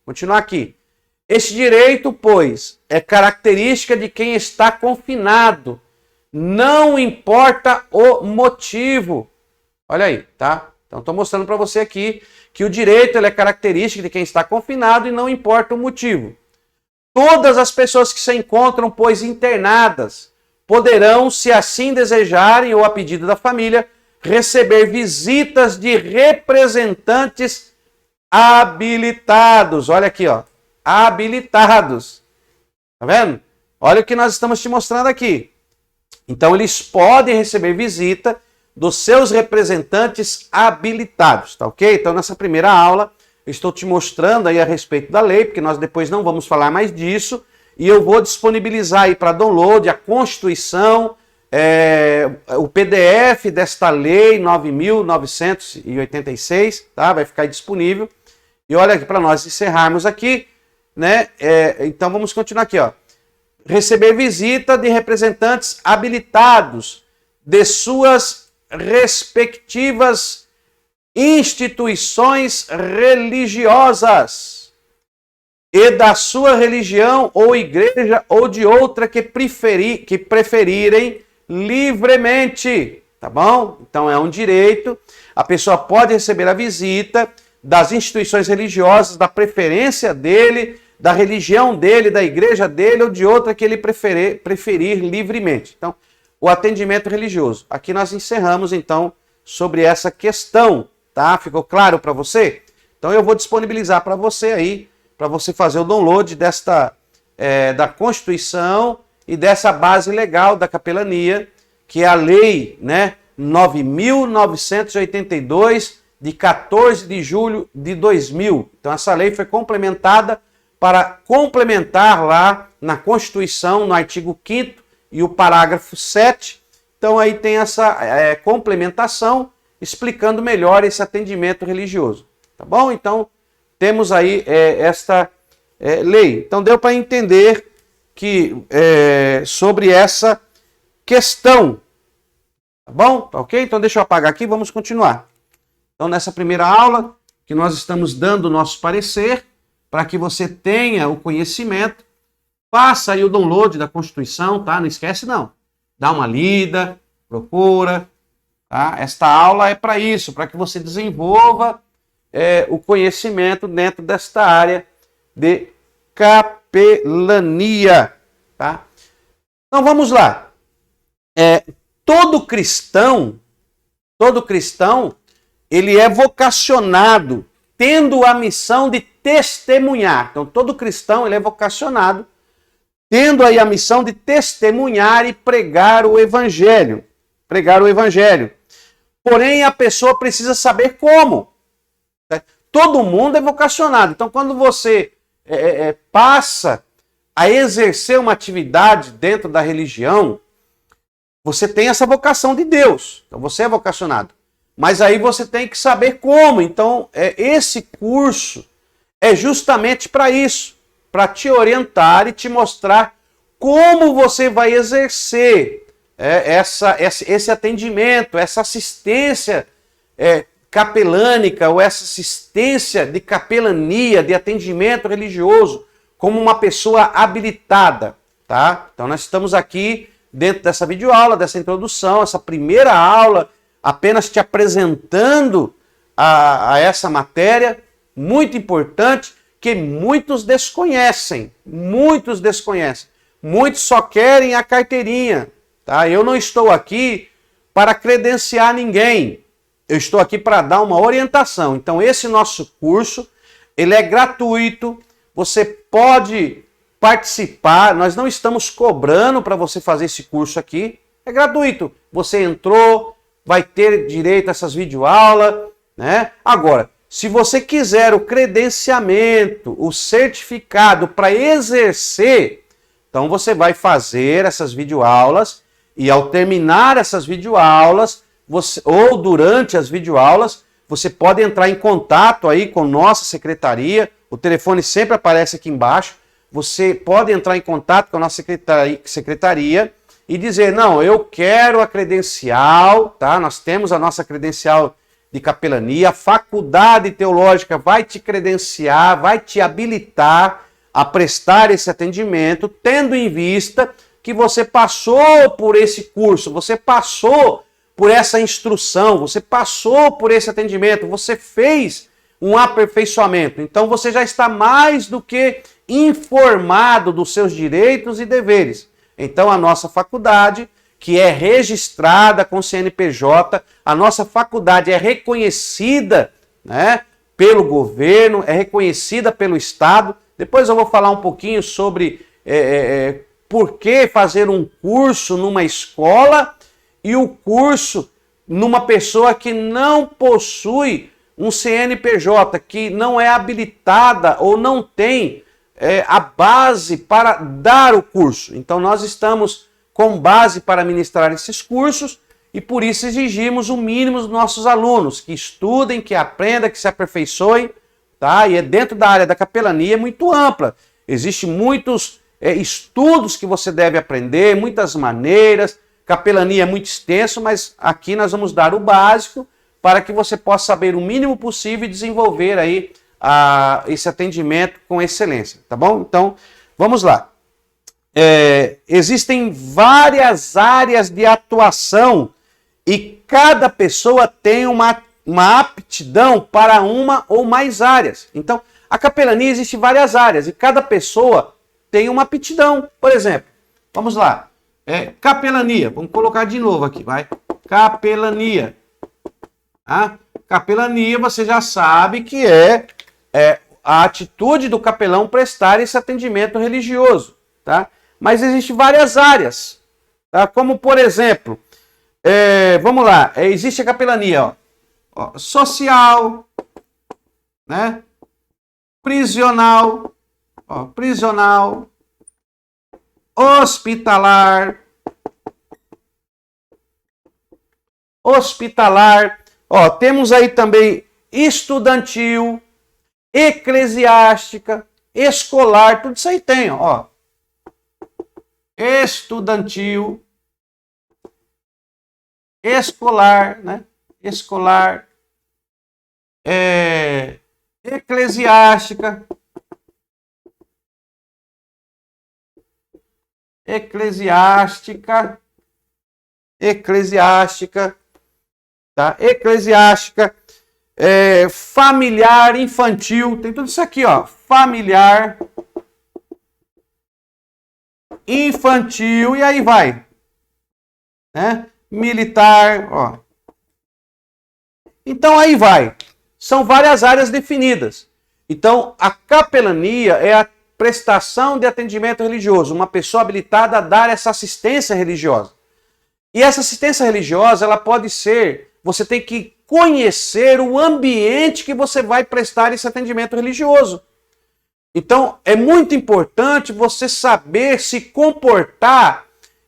continuar aqui. Este direito, pois, é característica de quem está confinado. Não importa o motivo. Olha aí, tá? Então, estou mostrando para você aqui que o direito ele é característica de quem está confinado e não importa o motivo. Todas as pessoas que se encontram, pois, internadas, poderão, se assim desejarem ou a pedido da família, receber visitas de representantes habilitados. Olha aqui, ó. Habilitados. Tá vendo? Olha o que nós estamos te mostrando aqui. Então, eles podem receber visita dos seus representantes habilitados, tá ok? Então, nessa primeira aula, eu estou te mostrando aí a respeito da lei, porque nós depois não vamos falar mais disso, e eu vou disponibilizar aí para download a Constituição, o PDF desta lei 9.986, tá? Vai ficar disponível. E olha aqui, para nós encerrarmos aqui, né? Então vamos continuar aqui, ó. Receber visita de representantes habilitados de suas respectivas instituições religiosas e da sua religião ou igreja ou de outra que preferirem livremente, tá bom? Então é um direito, a pessoa pode receber a visita das instituições religiosas, da preferência dele, da religião dele, da igreja dele ou de outra que ele preferir livremente. Então, o atendimento religioso. Aqui nós encerramos então sobre essa questão. Tá? Ficou claro para você? Então eu vou disponibilizar para você aí, para você fazer o download da Constituição e dessa base legal da capelania, que é a lei, né, 9.982, de 14 de julho de 2000. Então essa lei foi complementada para complementar lá na Constituição, no artigo 5º e o parágrafo 7. Então aí tem essa complementação explicando melhor esse atendimento religioso. Tá bom? Então temos aí esta lei. Então deu para entender que sobre essa questão. Tá bom? Tá ok? Então deixa eu apagar aqui e vamos continuar. Então nessa primeira aula que nós estamos dando o nosso parecer, para que você tenha o conhecimento, faça aí o download da Constituição, tá? Não esquece não. Dá uma lida, procura, tá? Esta aula é para isso, para que você desenvolva o conhecimento dentro desta área de capelania, tá? Então vamos lá. Todo cristão, ele é vocacionado, tendo a missão de testemunhar. Então, todo cristão, ele é vocacionado, tendo aí a missão de testemunhar e pregar o evangelho. Porém, a pessoa precisa saber como. Todo mundo é vocacionado. Então, quando você passa a exercer uma atividade dentro da religião, você tem essa vocação de Deus. Então, você é vocacionado. Mas aí você tem que saber como. Então, esse curso é justamente para isso, para te orientar e te mostrar como você vai exercer esse atendimento, essa assistência capelânica ou essa assistência de capelania, de atendimento religioso, como uma pessoa habilitada, tá? Então nós estamos aqui dentro dessa videoaula, dessa introdução, essa primeira aula, apenas te apresentando a essa matéria, muito importante, que muitos desconhecem. Muitos só querem a carteirinha, tá? Eu não estou aqui para credenciar ninguém. Eu estou aqui para dar uma orientação. Então, esse nosso curso, ele é gratuito. Você pode participar. Nós não estamos cobrando para você fazer esse curso aqui. É gratuito. Você entrou, vai ter direito a essas videoaulas, né? Agora, se você quiser o credenciamento, o certificado para exercer, então você vai fazer essas videoaulas e ao terminar essas videoaulas, ou durante as videoaulas, você pode entrar em contato aí com nossa secretaria, o telefone sempre aparece aqui embaixo, você pode entrar em contato com a nossa secretaria e dizer, não, eu quero a credencial, tá? Nós temos a nossa credencial de capelania, a faculdade teológica vai te credenciar, vai te habilitar a prestar esse atendimento, tendo em vista que você passou por esse curso, você passou por essa instrução, você passou por esse atendimento, você fez um aperfeiçoamento. Então você já está mais do que informado dos seus direitos e deveres. Então a nossa faculdade, que é registrada com CNPJ, a nossa faculdade é reconhecida, né, pelo governo, é reconhecida pelo Estado. Depois eu vou falar um pouquinho sobre por que fazer um curso numa escola e o curso numa pessoa que não possui um CNPJ, que não é habilitada ou não tem a base para dar o curso. Então nós estamos com base para ministrar esses cursos e por isso exigimos o mínimo dos nossos alunos, que estudem, que aprendam, que se aperfeiçoem, tá? E dentro da área da capelania é muito ampla. Existem muitos estudos que você deve aprender, muitas maneiras. Capelania é muito extenso, mas aqui nós vamos dar o básico para que você possa saber o mínimo possível e desenvolver aí esse atendimento com excelência, tá bom? Então, vamos lá. Existem várias áreas de atuação e cada pessoa tem uma aptidão para uma ou mais áreas. Então, a capelania existe várias áreas e cada pessoa tem uma aptidão. Por exemplo, vamos lá. Capelania, vamos colocar de novo aqui, vai. Capelania. Capelania, você já sabe que é a atitude do capelão prestar esse atendimento religioso, tá? Mas existem várias áreas, tá? Como por exemplo, vamos lá, existe a capelania social, né? Prisional, ó, prisional, hospitalar, ó, temos aí também estudantil, eclesiástica, escolar, tudo isso aí tem, ó. Estudantil, escolar, né? Escolar, eclesiástica, tá? Eclesiástica, familiar, infantil, tem tudo isso aqui, ó. Familiar, infantil, e aí vai, né? Militar, ó. Então aí vai. São várias áreas definidas. Então a capelania é a prestação de atendimento religioso, uma pessoa habilitada a dar essa assistência religiosa. E essa assistência religiosa, ela pode ser, você tem que conhecer o ambiente que você vai prestar esse atendimento religioso. Então, é muito importante você saber se comportar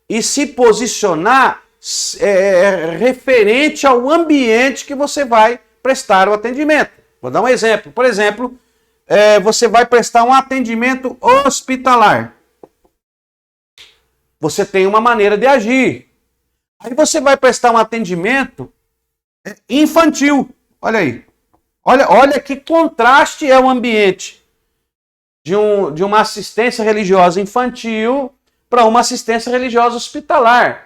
e se posicionar referente ao ambiente que você vai prestar o atendimento. Vou dar um exemplo. Por exemplo, você vai prestar um atendimento hospitalar. Você tem uma maneira de agir. Aí você vai prestar um atendimento infantil. Olha aí. Olha que contraste é o ambiente de uma assistência religiosa infantil para uma assistência religiosa hospitalar.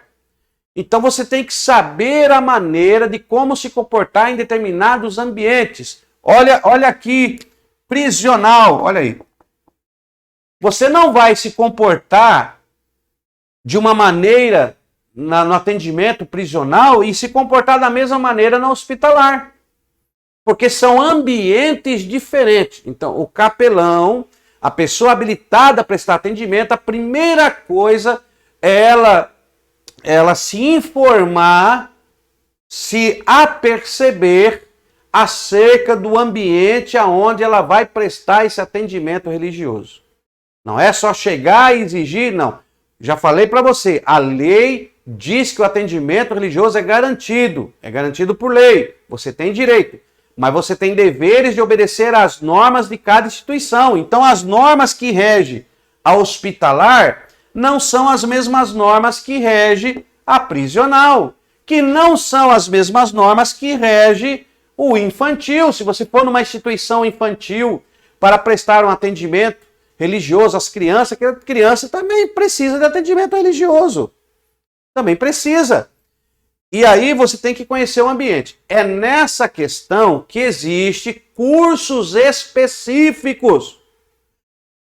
Então você tem que saber a maneira de como se comportar em determinados ambientes. Olha aqui, prisional, olha aí. Você não vai se comportar de uma maneira no atendimento prisional e se comportar da mesma maneira no hospitalar. Porque são ambientes diferentes. Então, o capelão, a pessoa habilitada a prestar atendimento, a primeira coisa é ela se informar, se aperceber acerca do ambiente aonde ela vai prestar esse atendimento religioso. Não é só chegar e exigir, não. Já falei para você, a lei diz que o atendimento religioso é garantido por lei, você tem direito, mas você tem deveres de obedecer às normas de cada instituição. Então, as normas que regem a hospitalar não são as mesmas normas que regem a prisional, que não são as mesmas normas que regem o infantil. Se você for numa instituição infantil para prestar um atendimento religioso às crianças, que a criança também precisa de atendimento religioso. Também precisa. E aí você tem que conhecer o ambiente. É nessa questão que existe cursos específicos.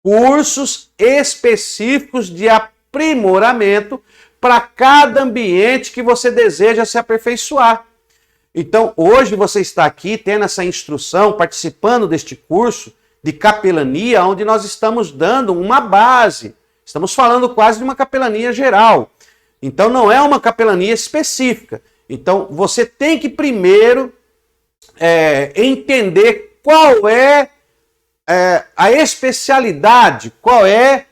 Cursos específicos de aprimoramento para cada ambiente que você deseja se aperfeiçoar. Então, hoje você está aqui tendo essa instrução, participando deste curso de capelania, onde nós estamos dando uma base. Estamos falando quase de uma capelania geral. Então, não é uma capelania específica. Então, você tem que primeiro entender qual é a especialidade, qual é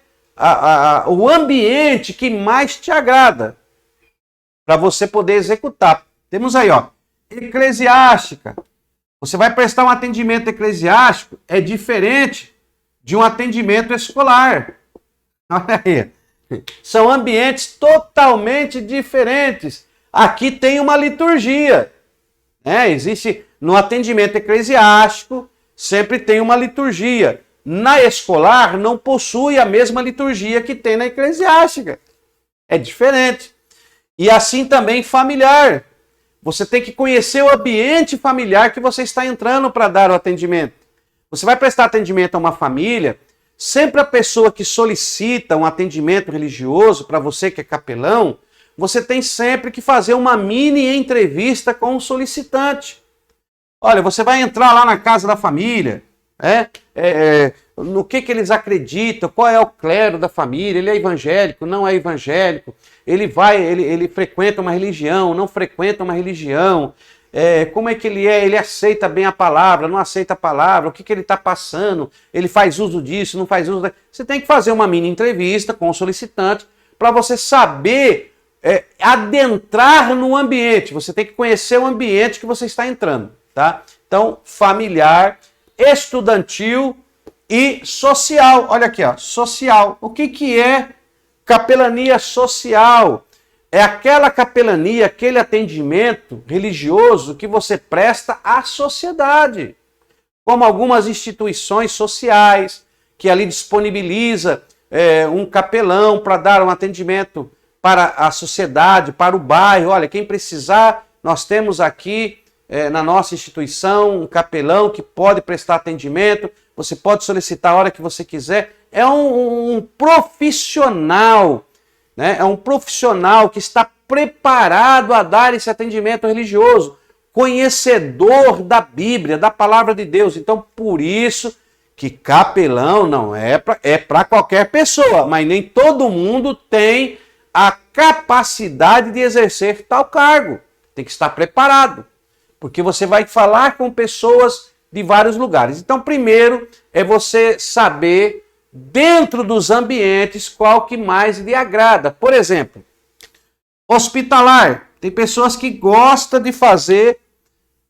o ambiente que mais te agrada para você poder executar. Temos aí, ó, eclesiástica. Você vai prestar um atendimento eclesiástico, é diferente de um atendimento escolar. Olha aí. São ambientes totalmente diferentes. Aqui tem uma liturgia, né? Existe no atendimento eclesiástico, sempre tem uma liturgia. Na escolar, não possui a mesma liturgia que tem na eclesiástica. É diferente. E assim também familiar. Você tem que conhecer o ambiente familiar que você está entrando para dar o atendimento. Você vai prestar atendimento a uma família, sempre a pessoa que solicita um atendimento religioso, para você que é capelão, você tem sempre que fazer uma mini entrevista com o solicitante. Olha, você vai entrar lá na casa da família, no que eles acreditam, qual é o clero da família, ele é evangélico, não é evangélico, ele frequenta uma religião, não frequenta uma religião, como é que ele aceita bem a palavra, não aceita a palavra, o que ele está passando, ele faz uso disso, não faz uso daquilo. Você tem que fazer uma mini entrevista com o solicitante para você saber adentrar no ambiente, você tem que conhecer o ambiente que você está entrando, tá? Então, familiar, estudantil e social. Olha aqui, ó, social. O que é capelania social? É aquela capelania, aquele atendimento religioso que você presta à sociedade. Como algumas instituições sociais, que ali disponibiliza um capelão para dar um atendimento para a sociedade, para o bairro. Olha, quem precisar, nós temos aqui na nossa instituição um capelão que pode prestar atendimento. Você pode solicitar a hora que você quiser. É um profissional, né? É um profissional que está preparado a dar esse atendimento religioso, conhecedor da Bíblia, da palavra de Deus. Então, por isso que capelão não é para qualquer pessoa, mas nem todo mundo tem a capacidade de exercer tal cargo. Tem que estar preparado, porque você vai falar com pessoas de vários lugares. Então, primeiro é você saber, dentro dos ambientes, qual que mais lhe agrada. Por exemplo, hospitalar. Tem pessoas que gostam de fazer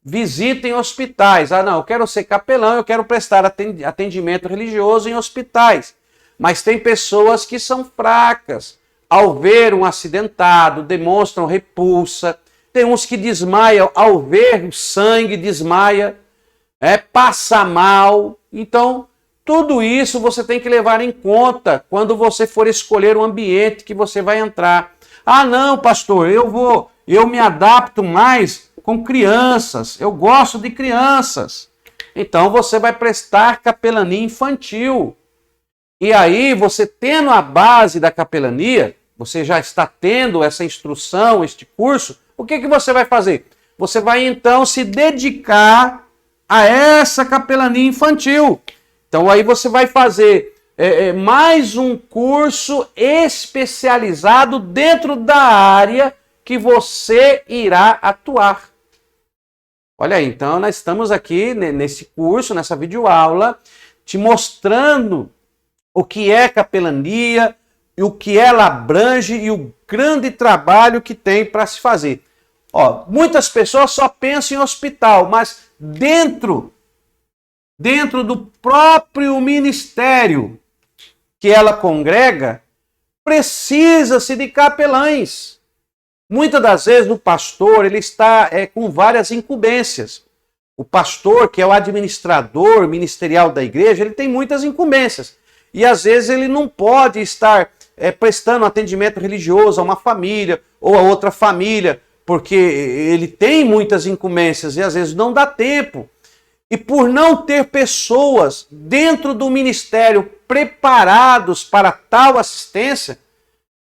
visita em hospitais. Ah, não, eu quero ser capelão, eu quero prestar atendimento religioso em hospitais. Mas tem pessoas que são fracas. Ao ver um acidentado, demonstram repulsa. Tem uns que desmaiam ao ver o sangue, desmaia, passa mal. Então, tudo isso você tem que levar em conta quando você for escolher o ambiente que você vai entrar. Ah, não, pastor, eu me adapto mais com crianças, eu gosto de crianças. Então você vai prestar capelania infantil. E aí, você tendo a base da capelania, você já está tendo essa instrução, este curso, o que você vai fazer? Você vai então se dedicar a essa capelania infantil. Então aí você vai fazer mais um curso especializado dentro da área que você irá atuar. Olha aí, então nós estamos aqui nesse curso, nessa videoaula, te mostrando o que é capelania, e o que ela abrange e o grande trabalho que tem para se fazer. Ó, muitas pessoas só pensam em hospital, mas dentro do próprio ministério que ela congrega, precisa-se de capelães. Muitas das vezes o pastor ele está com várias incumbências. O pastor, que é o administrador ministerial da igreja, ele tem muitas incumbências. E às vezes ele não pode estar prestando atendimento religioso a uma família ou a outra família, porque ele tem muitas incumbências e às vezes não dá tempo. E por não ter pessoas dentro do ministério preparados para tal assistência,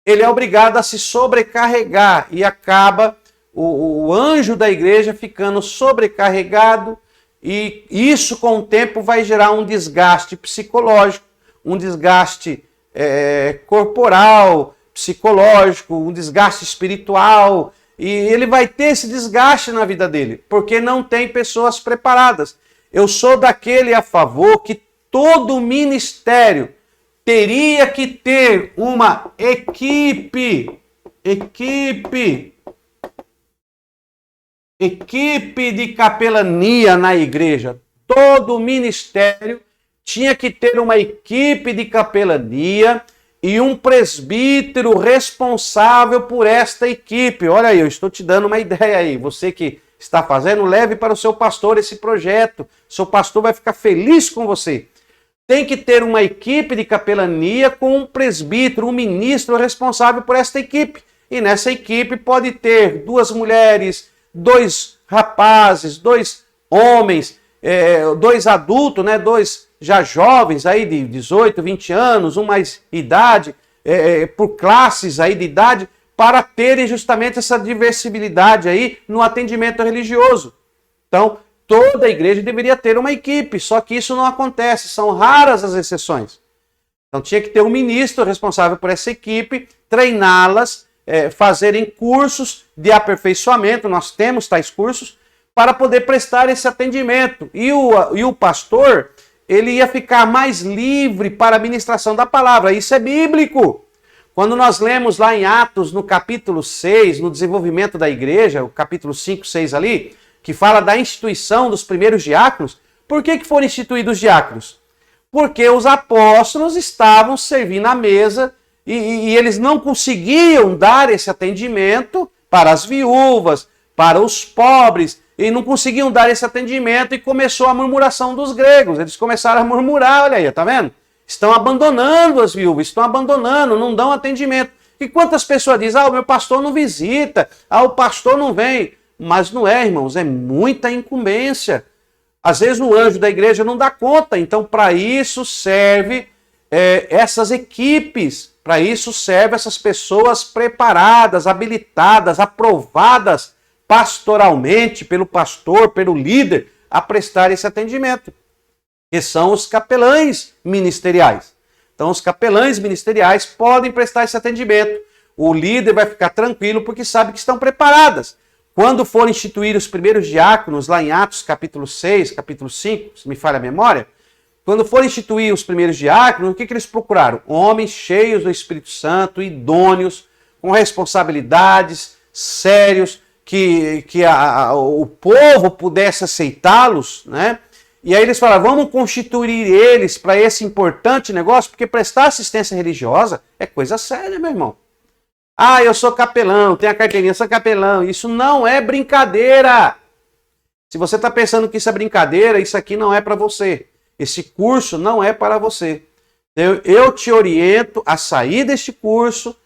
ele é obrigado a se sobrecarregar e acaba o anjo da igreja ficando sobrecarregado, e isso com o tempo vai gerar um desgaste psicológico, um desgaste corporal, psicológico, um desgaste espiritual, e ele vai ter esse desgaste na vida dele, porque não tem pessoas preparadas. Eu sou daquele a favor que todo ministério teria que ter uma equipe de capelania na igreja. Todo ministério tinha que ter uma equipe de capelania e um presbítero responsável por esta equipe. Olha aí, eu estou te dando uma ideia aí. Você que está fazendo, leve para o seu pastor esse projeto. Seu pastor vai ficar feliz com você. Tem que ter uma equipe de capelania com um presbítero, um ministro responsável por esta equipe. E nessa equipe pode ter 2 mulheres, 2 rapazes, 2 homens, 2 adultos, né? 2 já jovens aí de 18, 20 anos, um mais idade, por classes aí de idade, para terem justamente essa diversibilidade aí no atendimento religioso. Então, toda igreja deveria ter uma equipe, só que isso não acontece, são raras as exceções. Então tinha que ter um ministro responsável por essa equipe, treiná-las, fazerem cursos de aperfeiçoamento, nós temos tais cursos, para poder prestar esse atendimento. E o pastor, ele ia ficar mais livre para a ministração da palavra. Isso é bíblico. Quando nós lemos lá em Atos, no capítulo 6, no desenvolvimento da igreja, o capítulo 5, 6 ali, que fala da instituição dos primeiros diáconos, por que foram instituídos diáconos? Porque os apóstolos estavam servindo à mesa e eles não conseguiam dar esse atendimento para as viúvas, para os pobres, e não conseguiam dar esse atendimento e começou a murmuração dos gregos. Eles começaram a murmurar, olha aí, tá vendo? Estão abandonando as viúvas, estão abandonando, não dão atendimento. E quantas pessoas dizem, o meu pastor não visita, o pastor não vem. Mas não é, irmãos, é muita incumbência. Às vezes o anjo da igreja não dá conta, então para isso serve essas equipes, para isso serve essas pessoas preparadas, habilitadas, aprovadas pastoralmente pelo pastor, pelo líder, a prestar esse atendimento, que são os capelães ministeriais. Então os capelães ministeriais podem prestar esse atendimento. O líder vai ficar tranquilo porque sabe que estão preparadas. Quando foram instituir os primeiros diáconos, lá em Atos capítulo 6, capítulo 5, se me falha a memória, quando foram instituir os primeiros diáconos, o que eles procuraram? Homens cheios do Espírito Santo, idôneos, com responsabilidades, sérios, que o povo pudesse aceitá-los, né? E aí eles falaram, vamos constituir eles para esse importante negócio, porque prestar assistência religiosa é coisa séria, meu irmão. Eu sou capelão, tenho a carteirinha, sou capelão. Isso não é brincadeira. Se você está pensando que isso é brincadeira, isso aqui não é para você. Esse curso não é para você. Eu te oriento a sair deste curso,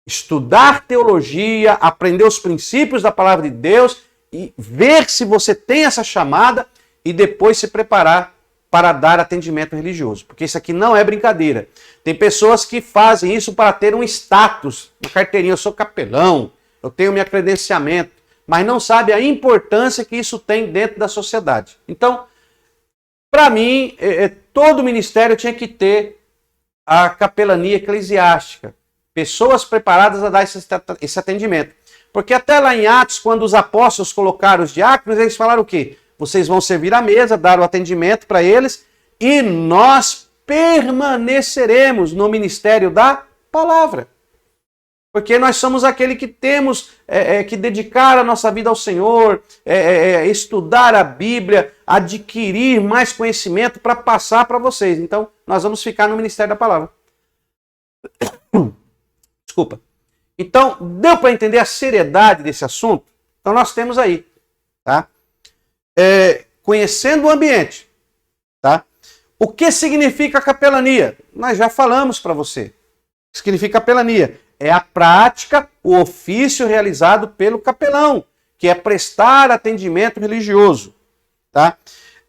estudar teologia, aprender os princípios da palavra de Deus e ver se você tem essa chamada e depois se preparar para dar atendimento religioso. Porque isso aqui não é brincadeira. Tem pessoas que fazem isso para ter um status, uma carteirinha, eu sou capelão, eu tenho meu credenciamento, mas não sabe a importância que isso tem dentro da sociedade. Então, para mim, todo ministério tinha que ter a capelania eclesiástica, pessoas preparadas a dar esse atendimento. Porque até lá em Atos, quando os apóstolos colocaram os diáconos, eles falaram o quê? Vocês vão servir à mesa, dar o atendimento para eles, e nós permaneceremos no ministério da palavra. Porque nós somos aquele que temos que dedicar a nossa vida ao Senhor, estudar a Bíblia, adquirir mais conhecimento para passar para vocês. Então, nós vamos ficar no ministério da palavra. Desculpa. Então, deu para entender a seriedade desse assunto? Então, nós temos aí, tá? Conhecendo o ambiente, tá? O que significa capelania? Nós já falamos para você. O que significa capelania? É a prática, o ofício realizado pelo capelão, que é prestar atendimento religioso, tá?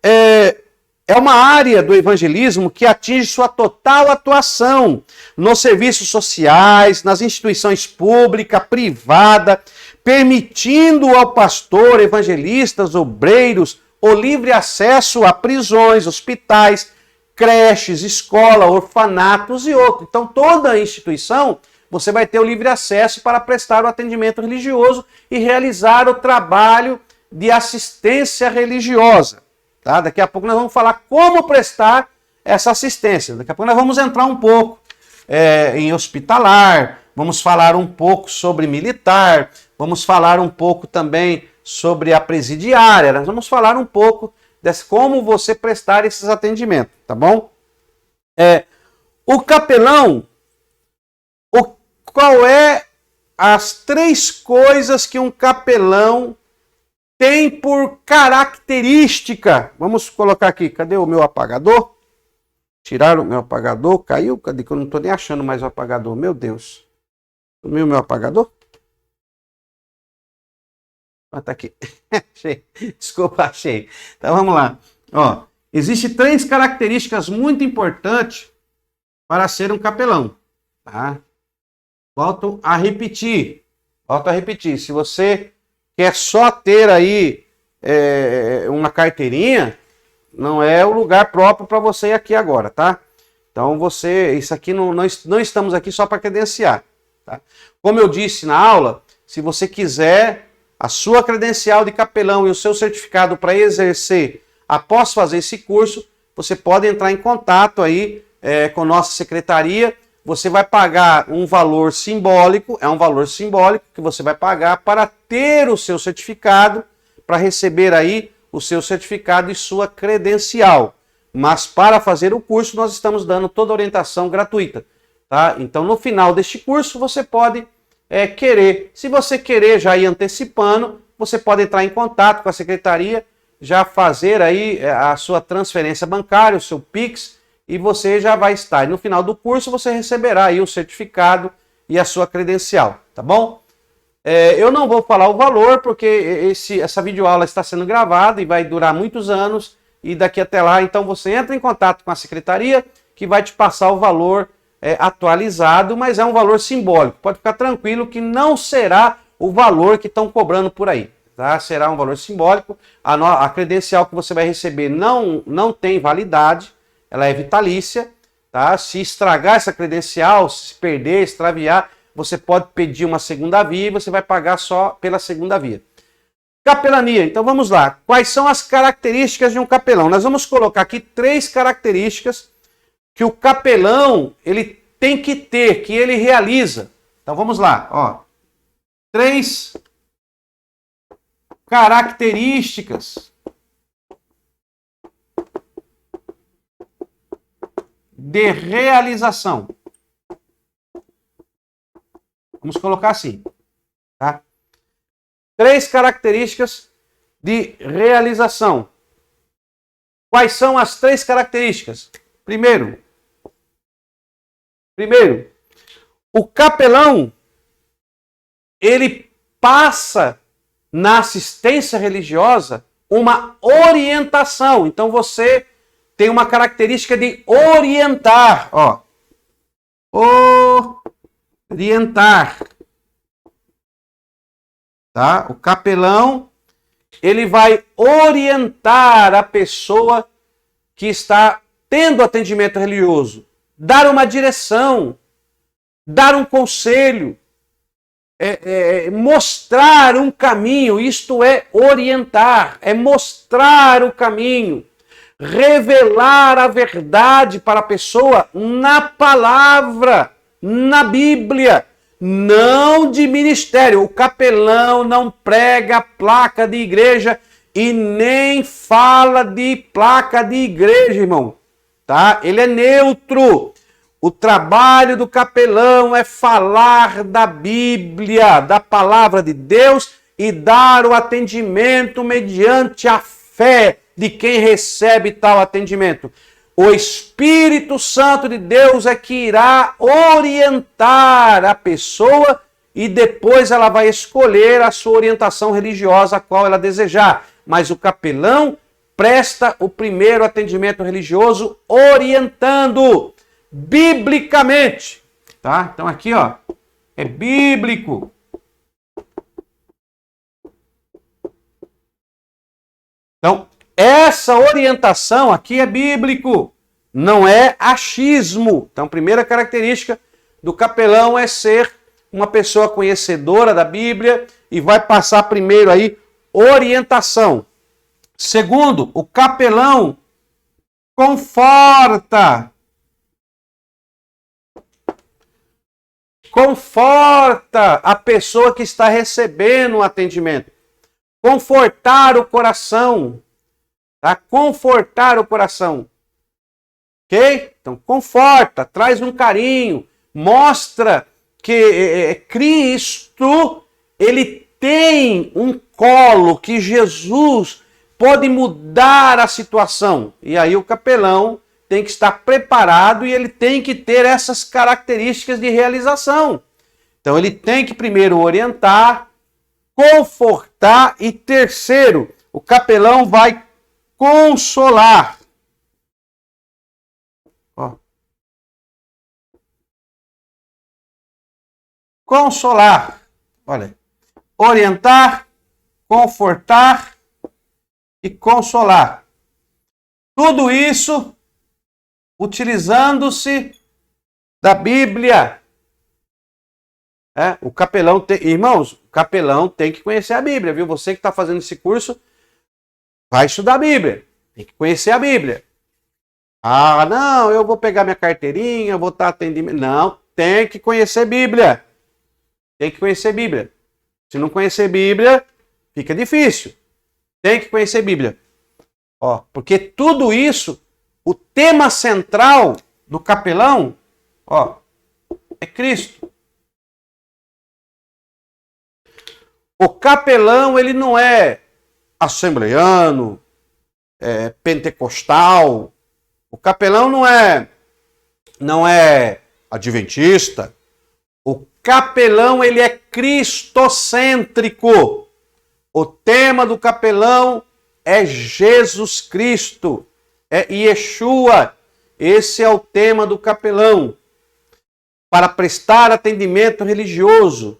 É uma área do evangelismo que atinge sua total atuação nos serviços sociais, nas instituições públicas, privadas, permitindo ao pastor, evangelistas, obreiros, o livre acesso a prisões, hospitais, creches, escola, orfanatos e outros. Então, toda instituição, você vai ter o livre acesso para prestar o atendimento religioso e realizar o trabalho de assistência religiosa. Tá? Daqui a pouco nós vamos falar como prestar essa assistência. Daqui a pouco nós vamos entrar um pouco em hospitalar, vamos falar um pouco sobre militar, vamos falar um pouco também sobre a presidiária, nós vamos falar um pouco de como você prestar esses atendimentos, tá bom? O capelão, qual é as 3 coisas que um capelão tem por característica? Vamos colocar aqui, cadê o meu apagador? Tiraram o meu apagador, caiu? Cadê que eu não estou nem achando mais o apagador? Meu Deus. Sumiu o meu apagador? Tá aqui. Achei. Desculpa, achei. Então vamos lá. Existem 3 características muito importantes para ser um capelão. Tá? Volto a repetir. Se você quer só ter aí uma carteirinha, não é o lugar próprio para você ir aqui agora, tá? Então isso aqui não estamos aqui só para credenciar, tá? Como eu disse na aula, se você quiser a sua credencial de capelão e o seu certificado para exercer após fazer esse curso, você pode entrar em contato aí com nossa secretaria. Você vai pagar um valor simbólico, é um valor simbólico que você vai pagar para ter o seu certificado, para receber aí o seu certificado e sua credencial. Mas para fazer o curso, nós estamos dando toda a orientação gratuita, tá? Então, no final deste curso, você pode querer. Se você querer já ir antecipando, você pode entrar em contato com a secretaria, já fazer aí a sua transferência bancária, o seu Pix, e você já vai estar. E no final do curso, você receberá aí o certificado e a sua credencial, tá bom? Eu não vou falar o valor, porque essa videoaula está sendo gravada e vai durar muitos anos, e daqui até lá, então você entra em contato com a secretaria, que vai te passar o valor atualizado, mas é um valor simbólico. Pode ficar tranquilo que não será o valor que estão cobrando por aí, tá? Será um valor simbólico. A credencial que você vai receber não tem validade, ela é vitalícia, tá? Se estragar essa credencial, se perder, extraviar, você pode pedir uma segunda via e você vai pagar só pela segunda via. Capelania, então vamos lá. Quais são as características de um capelão? Nós vamos colocar aqui 3 características que o capelão ele tem que ter, que ele realiza. Então vamos lá, ó. 3 características de realização. Vamos colocar assim, tá? 3 características de realização. Quais são as 3 características? Primeiro, o capelão, ele passa na assistência religiosa uma orientação. Então você tem uma característica de orientar, ó. Orientar. Tá? O capelão, ele vai orientar a pessoa que está tendo atendimento religioso, dar uma direção, dar um conselho, mostrar um caminho. Isto é orientar, é mostrar o caminho, revelar a verdade para a pessoa na palavra, na Bíblia, não de ministério. O capelão não prega placa de igreja e nem fala de placa de igreja, irmão, tá? Ele é neutro. O trabalho do capelão é falar da Bíblia, da palavra de Deus e dar o atendimento mediante a fé de quem recebe tal atendimento. O Espírito Santo de Deus é que irá orientar a pessoa e depois ela vai escolher a sua orientação religiosa a qual ela desejar. Mas o capelão presta o primeiro atendimento religioso orientando biblicamente, tá? Então aqui, ó, é bíblico. Então, essa orientação aqui é bíblico, não é achismo. Então, primeira característica do capelão é ser uma pessoa conhecedora da Bíblia e vai passar primeiro aí orientação. Segundo, o capelão conforta a pessoa que está recebendo o atendimento. Confortar o coração. Tá? Confortar o coração. Ok? Então, conforta, traz um carinho, mostra que Cristo, ele tem um colo, que Jesus pode mudar a situação. E aí o capelão tem que estar preparado e ele tem que ter essas características de realização. Então, ele tem que primeiro orientar, confortar e terceiro, o capelão vai consolar. Ó. Consolar. Olha. Orientar, confortar e consolar. Tudo isso utilizando-se da Bíblia. O capelão tem, irmãos, o capelão tem que conhecer a Bíblia, viu? Você que está fazendo esse curso, vai estudar a Bíblia. Tem que conhecer a Bíblia. Ah, não, eu vou pegar minha carteirinha, vou estar atendendo. Não, tem que conhecer Bíblia. Tem que conhecer Bíblia. Se não conhecer Bíblia, fica difícil. Tem que conhecer Bíblia. Porque tudo isso, o tema central do capelão, é Cristo. O capelão, ele não é assembleiano, pentecostal. O capelão não é adventista. O capelão, ele é cristocêntrico. O tema do capelão é Jesus Cristo, é Yeshua. Esse é o tema do capelão. Para prestar atendimento religioso,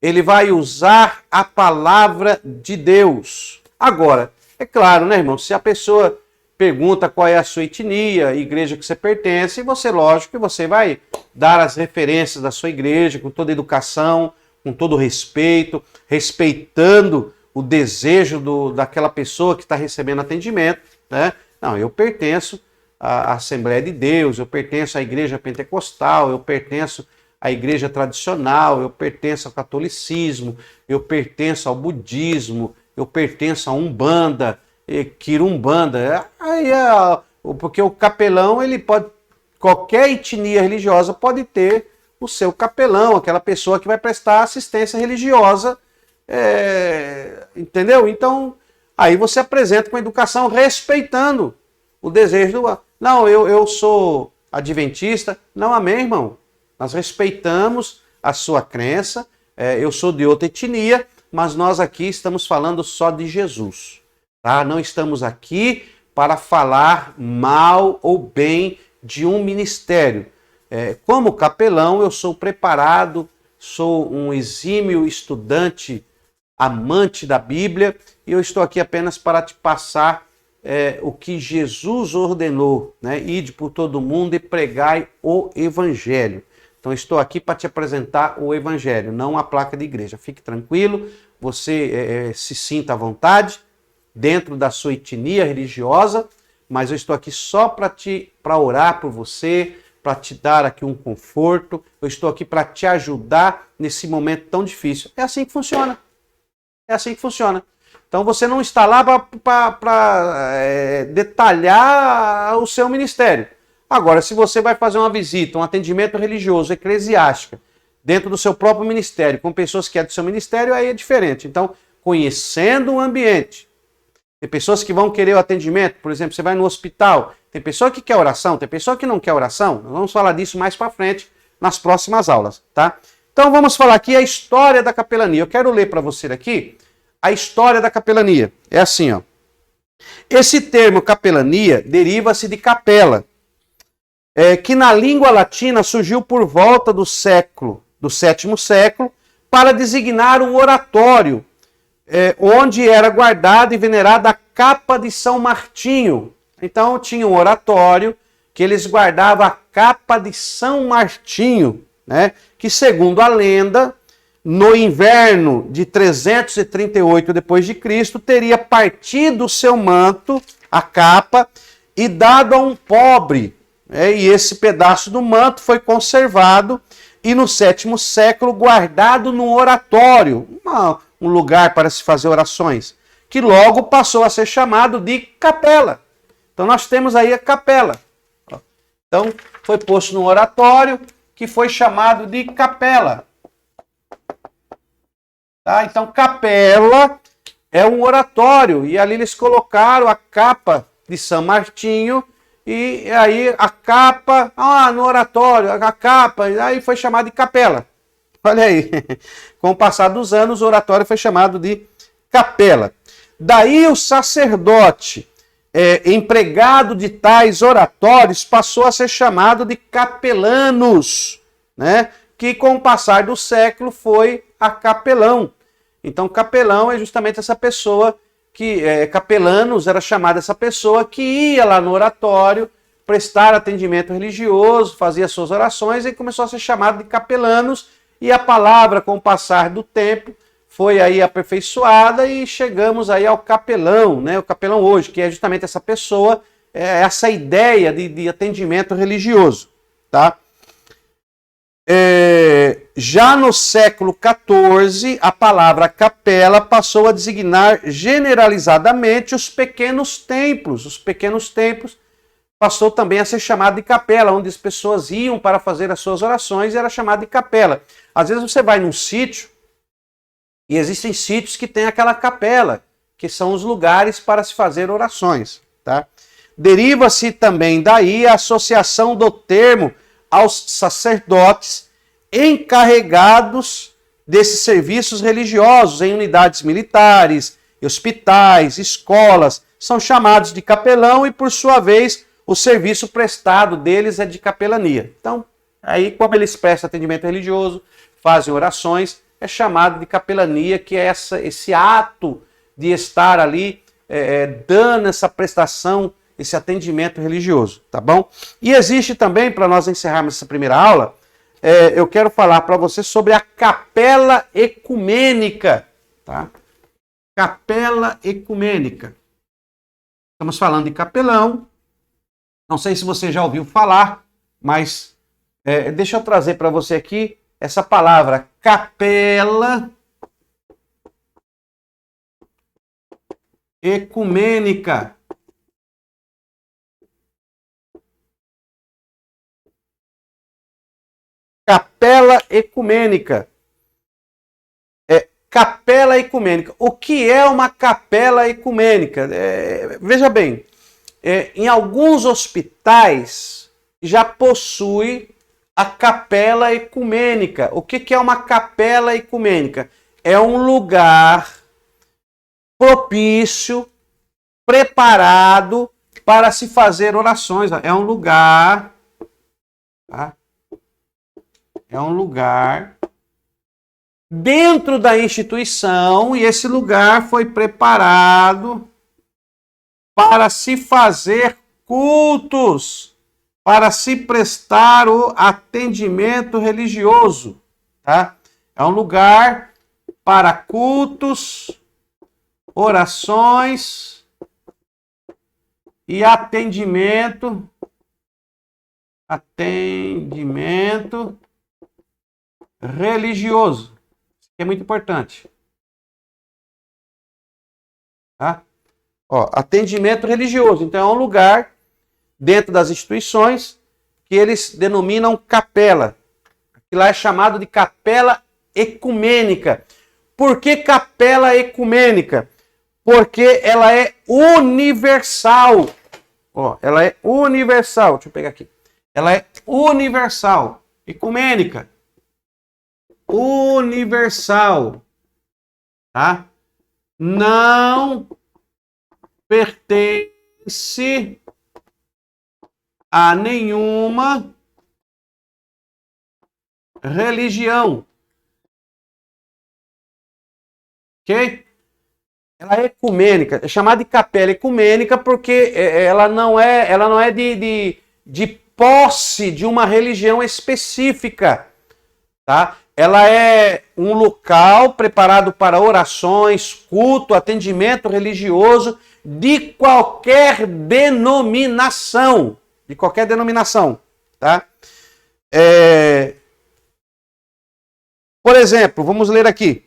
ele vai usar a palavra de Deus. Agora, é claro, né, irmão? Se a pessoa pergunta qual é a sua etnia, a igreja que você pertence, você, lógico, que você vai dar as referências da sua igreja com toda educação, com todo respeito, respeitando o desejo daquela pessoa que está recebendo atendimento, né? Não, eu pertenço à Assembleia de Deus, eu pertenço à igreja pentecostal, eu pertenço à igreja tradicional, eu pertenço ao catolicismo, eu pertenço ao budismo, eu pertenço a Umbanda, Quirumbanda. Porque o capelão, ele pode, qualquer etnia religiosa pode ter o seu capelão, aquela pessoa que vai prestar assistência religiosa, entendeu? Então, aí você apresenta com educação, respeitando o desejo do... Não, eu sou adventista. Não, amém, irmão? Nós respeitamos a sua crença, eu sou de outra etnia, mas nós aqui estamos falando só de Jesus, tá? Não estamos aqui para falar mal ou bem de um ministério. Como capelão, eu sou preparado, sou um exímio estudante, amante da Bíblia, e eu estou aqui apenas para te passar o que Jesus ordenou, né? Ide por todo mundo e pregai o Evangelho. Então, estou aqui para te apresentar o Evangelho, não a placa de igreja. Fique tranquilo, você se sinta à vontade dentro da sua etnia religiosa, mas eu estou aqui só para orar por você, para te dar aqui um conforto. Eu estou aqui para te ajudar nesse momento tão difícil. É assim que funciona. É assim que funciona. Então, você não está lá para detalhar o seu ministério. Agora, se você vai fazer uma visita, um atendimento religioso, eclesiástico, dentro do seu próprio ministério, com pessoas que é do seu ministério, aí é diferente. Então, conhecendo o ambiente, tem pessoas que vão querer o atendimento, por exemplo, você vai no hospital, tem pessoa que quer oração, tem pessoa que não quer oração. Nós vamos falar disso mais para frente, nas próximas aulas, tá? Então, vamos falar aqui a história da capelania. Eu quero ler para você aqui a história da capelania. É assim, ó. Esse termo capelania deriva-se de capela, que na língua latina surgiu por volta do sétimo século, para designar um oratório, onde era guardada e venerada a capa de São Martinho. Então tinha um oratório que eles guardavam a capa de São Martinho, né? Que segundo a lenda, no inverno de 338 depois de Cristo, teria partido o seu manto, a capa, e dado a um pobre. E esse pedaço do manto foi conservado e no sétimo século guardado num oratório, um lugar para se fazer orações, que logo passou a ser chamado de capela. Então nós temos aí a capela. Então foi posto num oratório que foi chamado de capela. Tá? Então capela é um oratório e ali eles colocaram a capa de São Martinho. E aí a capa, no oratório, a capa, aí foi chamado de capela. Olha aí, com o passar dos anos o oratório foi chamado de capela. Daí o sacerdote empregado de tais oratórios passou a ser chamado de capelanos, né? Que com o passar do século foi a capelão. Então capelão é justamente essa pessoa capelanos era chamada essa pessoa que ia lá no oratório prestar atendimento religioso, fazia suas orações e começou a ser chamado de capelanos, e a palavra, com o passar do tempo, foi aí aperfeiçoada e chegamos aí ao capelão, né? O capelão hoje, que é justamente essa pessoa, essa ideia de atendimento religioso, tá? Já no século XIV, a palavra capela passou a designar generalizadamente os pequenos templos. Os pequenos templos passou também a ser chamado de capela, onde as pessoas iam para fazer as suas orações e era chamado de capela. Às vezes você vai num sítio e existem sítios que tem aquela capela, que são os lugares para se fazer orações, tá? Deriva-se também daí a associação do termo aos sacerdotes encarregados desses serviços religiosos em unidades militares, hospitais, escolas, são chamados de capelão e, por sua vez, o serviço prestado deles é de capelania. Então, aí, como eles prestam atendimento religioso, fazem orações, é chamado de capelania, que é esse ato de estar ali dando essa prestação, esse atendimento religioso, tá bom? E existe também, para nós encerrarmos essa primeira aula, eu quero falar para você sobre a capela ecumênica, tá? Capela ecumênica. Estamos falando de capelão. Não sei se você já ouviu falar, mas deixa eu trazer para você aqui essa palavra capela ecumênica. Capela ecumênica. Capela ecumênica. O que é uma capela ecumênica? Veja bem, em alguns hospitais já possui a capela ecumênica. O que é uma capela ecumênica? É um lugar propício, preparado para se fazer orações. É um lugar, tá? É um lugar dentro da instituição, e esse lugar foi preparado para se fazer cultos, para se prestar o atendimento religioso, tá? É um lugar para cultos, orações e atendimento religioso. Isso é muito importante. Tá? Atendimento religioso. Então é um lugar dentro das instituições que eles denominam capela. Que lá é chamado de capela ecumênica. Por que capela ecumênica? Porque ela é universal. Ela é universal. Deixa eu pegar aqui. Ela é universal. Ecumênica. Universal. Tá? Não pertence a nenhuma religião. Ok? Ela é ecumênica, é chamada de capela ecumênica porque ela não é de posse de uma religião específica, tá? Ela é um local preparado para orações, culto, atendimento religioso de qualquer denominação, tá? Por exemplo, vamos ler aqui.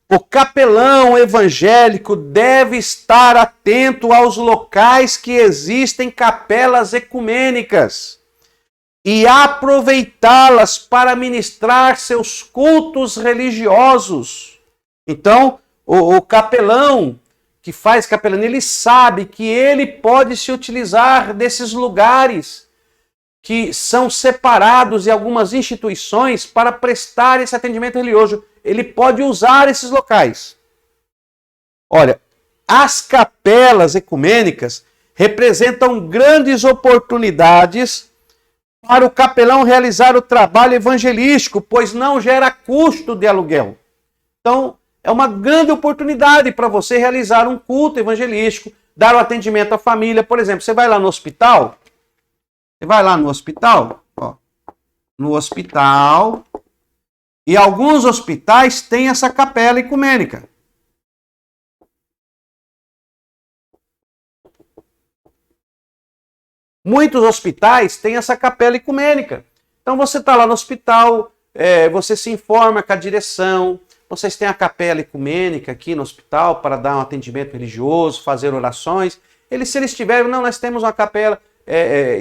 O capelão evangélico deve estar atento aos locais que existem capelas ecumênicas e aproveitá-las para ministrar seus cultos religiosos. Então, o capelão que faz capelania, ele sabe que ele pode se utilizar desses lugares que são separados em algumas instituições para prestar esse atendimento religioso. Ele pode usar esses locais. Olha, as capelas ecumênicas representam grandes oportunidades para o capelão realizar o trabalho evangelístico, pois não gera custo de aluguel. Então, é uma grande oportunidade para você realizar um culto evangelístico, dar o atendimento à família. Por exemplo, você vai lá no hospital, ó, no hospital, e alguns hospitais têm essa capela ecumênica. Muitos hospitais têm essa capela ecumênica. Então você está lá no hospital, você se informa com a direção, vocês têm a capela ecumênica aqui no hospital para dar um atendimento religioso, fazer orações. Se eles tiverem, não, nós temos uma capela,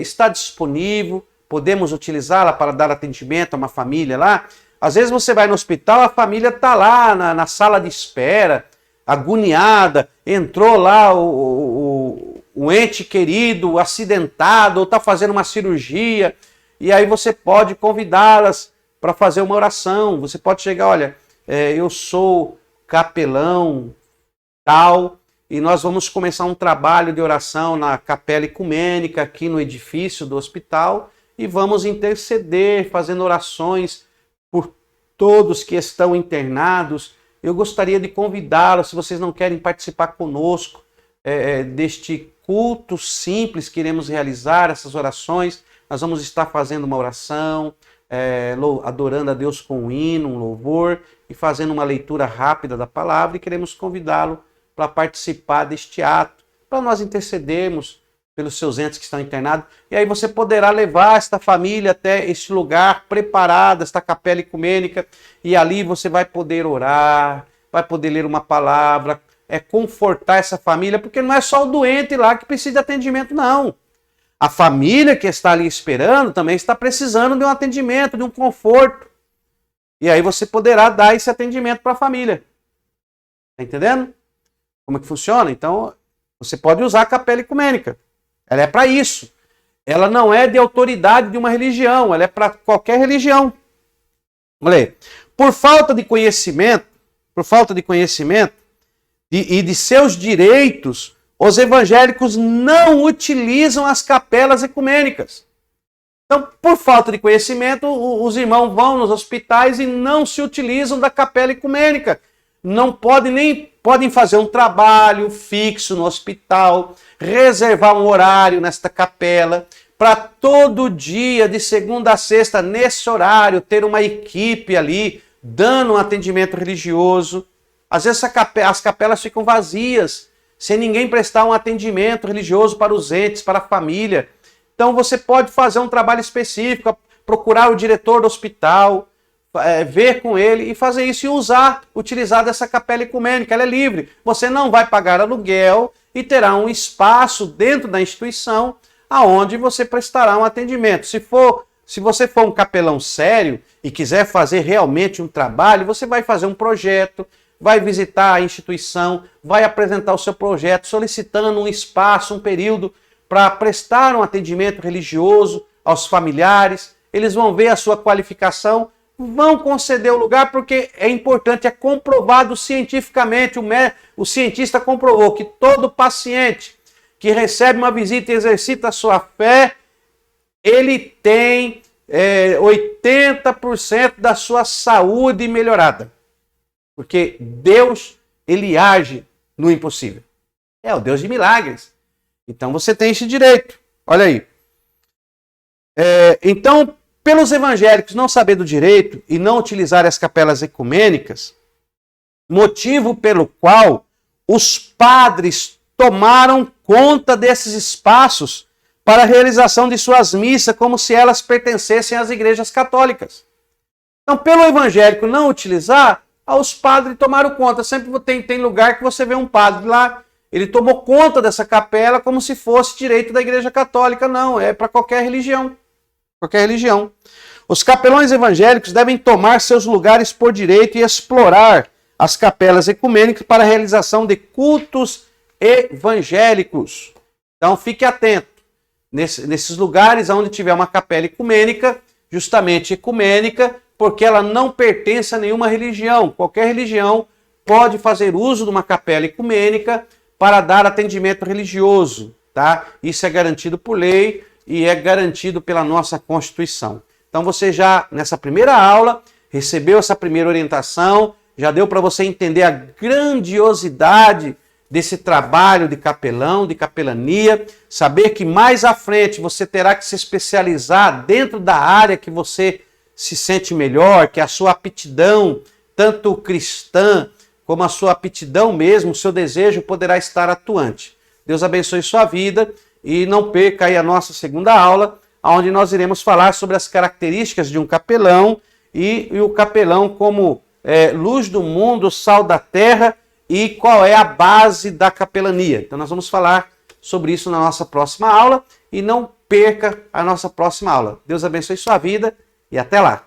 está disponível, podemos utilizá-la para dar atendimento a uma família lá. Às vezes você vai no hospital, a família está lá na sala de espera, agoniada, entrou lá o ente querido, acidentado, ou está fazendo uma cirurgia, e aí você pode convidá-las para fazer uma oração. Você pode chegar, olha, eu sou capelão tal, e nós vamos começar um trabalho de oração na capela ecumênica aqui no edifício do hospital, e vamos interceder, fazendo orações por todos que estão internados. Eu gostaria de convidá-los, se vocês não querem participar conosco deste culto simples que iremos realizar, essas orações, nós vamos estar fazendo uma oração, adorando a Deus com um hino, um louvor, e fazendo uma leitura rápida da palavra, e queremos convidá-lo para participar deste ato, para nós intercedermos pelos seus entes que estão internados. E aí você poderá levar esta família até este lugar preparado, esta capela ecumênica, e ali você vai poder orar, vai poder ler uma palavra, confortar essa família, porque não é só o doente lá que precisa de atendimento, não. A família que está ali esperando também está precisando de um atendimento, de um conforto. E aí você poderá dar esse atendimento para a família. Está entendendo? Como é que funciona? Então, você pode usar a capela ecumênica. Ela é para isso. Ela não é de autoridade de uma religião, ela é para qualquer religião. Olha aí. Por falta de conhecimento e de seus direitos, os evangélicos não utilizam as capelas ecumênicas. Então, por falta de conhecimento, os irmãos vão nos hospitais e não se utilizam da capela ecumênica. Não podem fazer um trabalho fixo no hospital, reservar um horário nesta capela, para todo dia, de segunda a sexta, nesse horário, ter uma equipe ali, dando um atendimento religioso. Às vezes as capelas ficam vazias, sem ninguém prestar um atendimento religioso para os entes, para a família. Então você pode fazer um trabalho específico, procurar o diretor do hospital, ver com ele e fazer isso e utilizar dessa capela ecumênica. Ela é livre. Você não vai pagar aluguel e terá um espaço dentro da instituição aonde você prestará um atendimento. Se você for um capelão sério e quiser fazer realmente um trabalho, você vai fazer um projeto, vai visitar a instituição, vai apresentar o seu projeto, solicitando um espaço, um período para prestar um atendimento religioso aos familiares. Eles vão ver a sua qualificação, vão conceder o lugar, porque é importante, é comprovado cientificamente, o cientista comprovou que todo paciente que recebe uma visita e exercita a sua fé, ele tem 80% da sua saúde melhorada. Porque Deus, ele age no impossível. É o Deus de milagres. Então você tem esse direito. Olha aí. Então, pelos evangélicos não saber do direito e não utilizar as capelas ecumênicas, motivo pelo qual os padres tomaram conta desses espaços para a realização de suas missas, como se elas pertencessem às igrejas católicas. Então, pelo evangélico não utilizar, os padres tomaram conta. Sempre tem lugar que você vê um padre lá, ele tomou conta dessa capela como se fosse direito da igreja católica. Não, é para qualquer religião. Qualquer religião. Os capelões evangélicos devem tomar seus lugares por direito e explorar as capelas ecumênicas para a realização de cultos evangélicos. Então fique atento. Nesses lugares onde tiver uma capela ecumênica, justamente ecumênica, porque ela não pertence a nenhuma religião. Qualquer religião pode fazer uso de uma capela ecumênica para dar atendimento religioso, tá? Isso é garantido por lei e é garantido pela nossa Constituição. Então você já, nessa primeira aula, recebeu essa primeira orientação, Já deu para você entender a grandiosidade desse trabalho de capelão, de capelania, saber que mais à frente você terá que se especializar dentro da área que você se sente melhor, que é a sua aptidão, tanto cristã como a sua aptidão mesmo, o seu desejo poderá estar atuante. Deus abençoe sua vida e não perca aí a nossa segunda aula, onde nós iremos falar sobre as características de um capelão e o capelão como luz do mundo, sal da terra, e qual é a base da capelania. Então nós vamos falar sobre isso na nossa próxima aula e não perca a nossa próxima aula. Deus abençoe sua vida e até lá.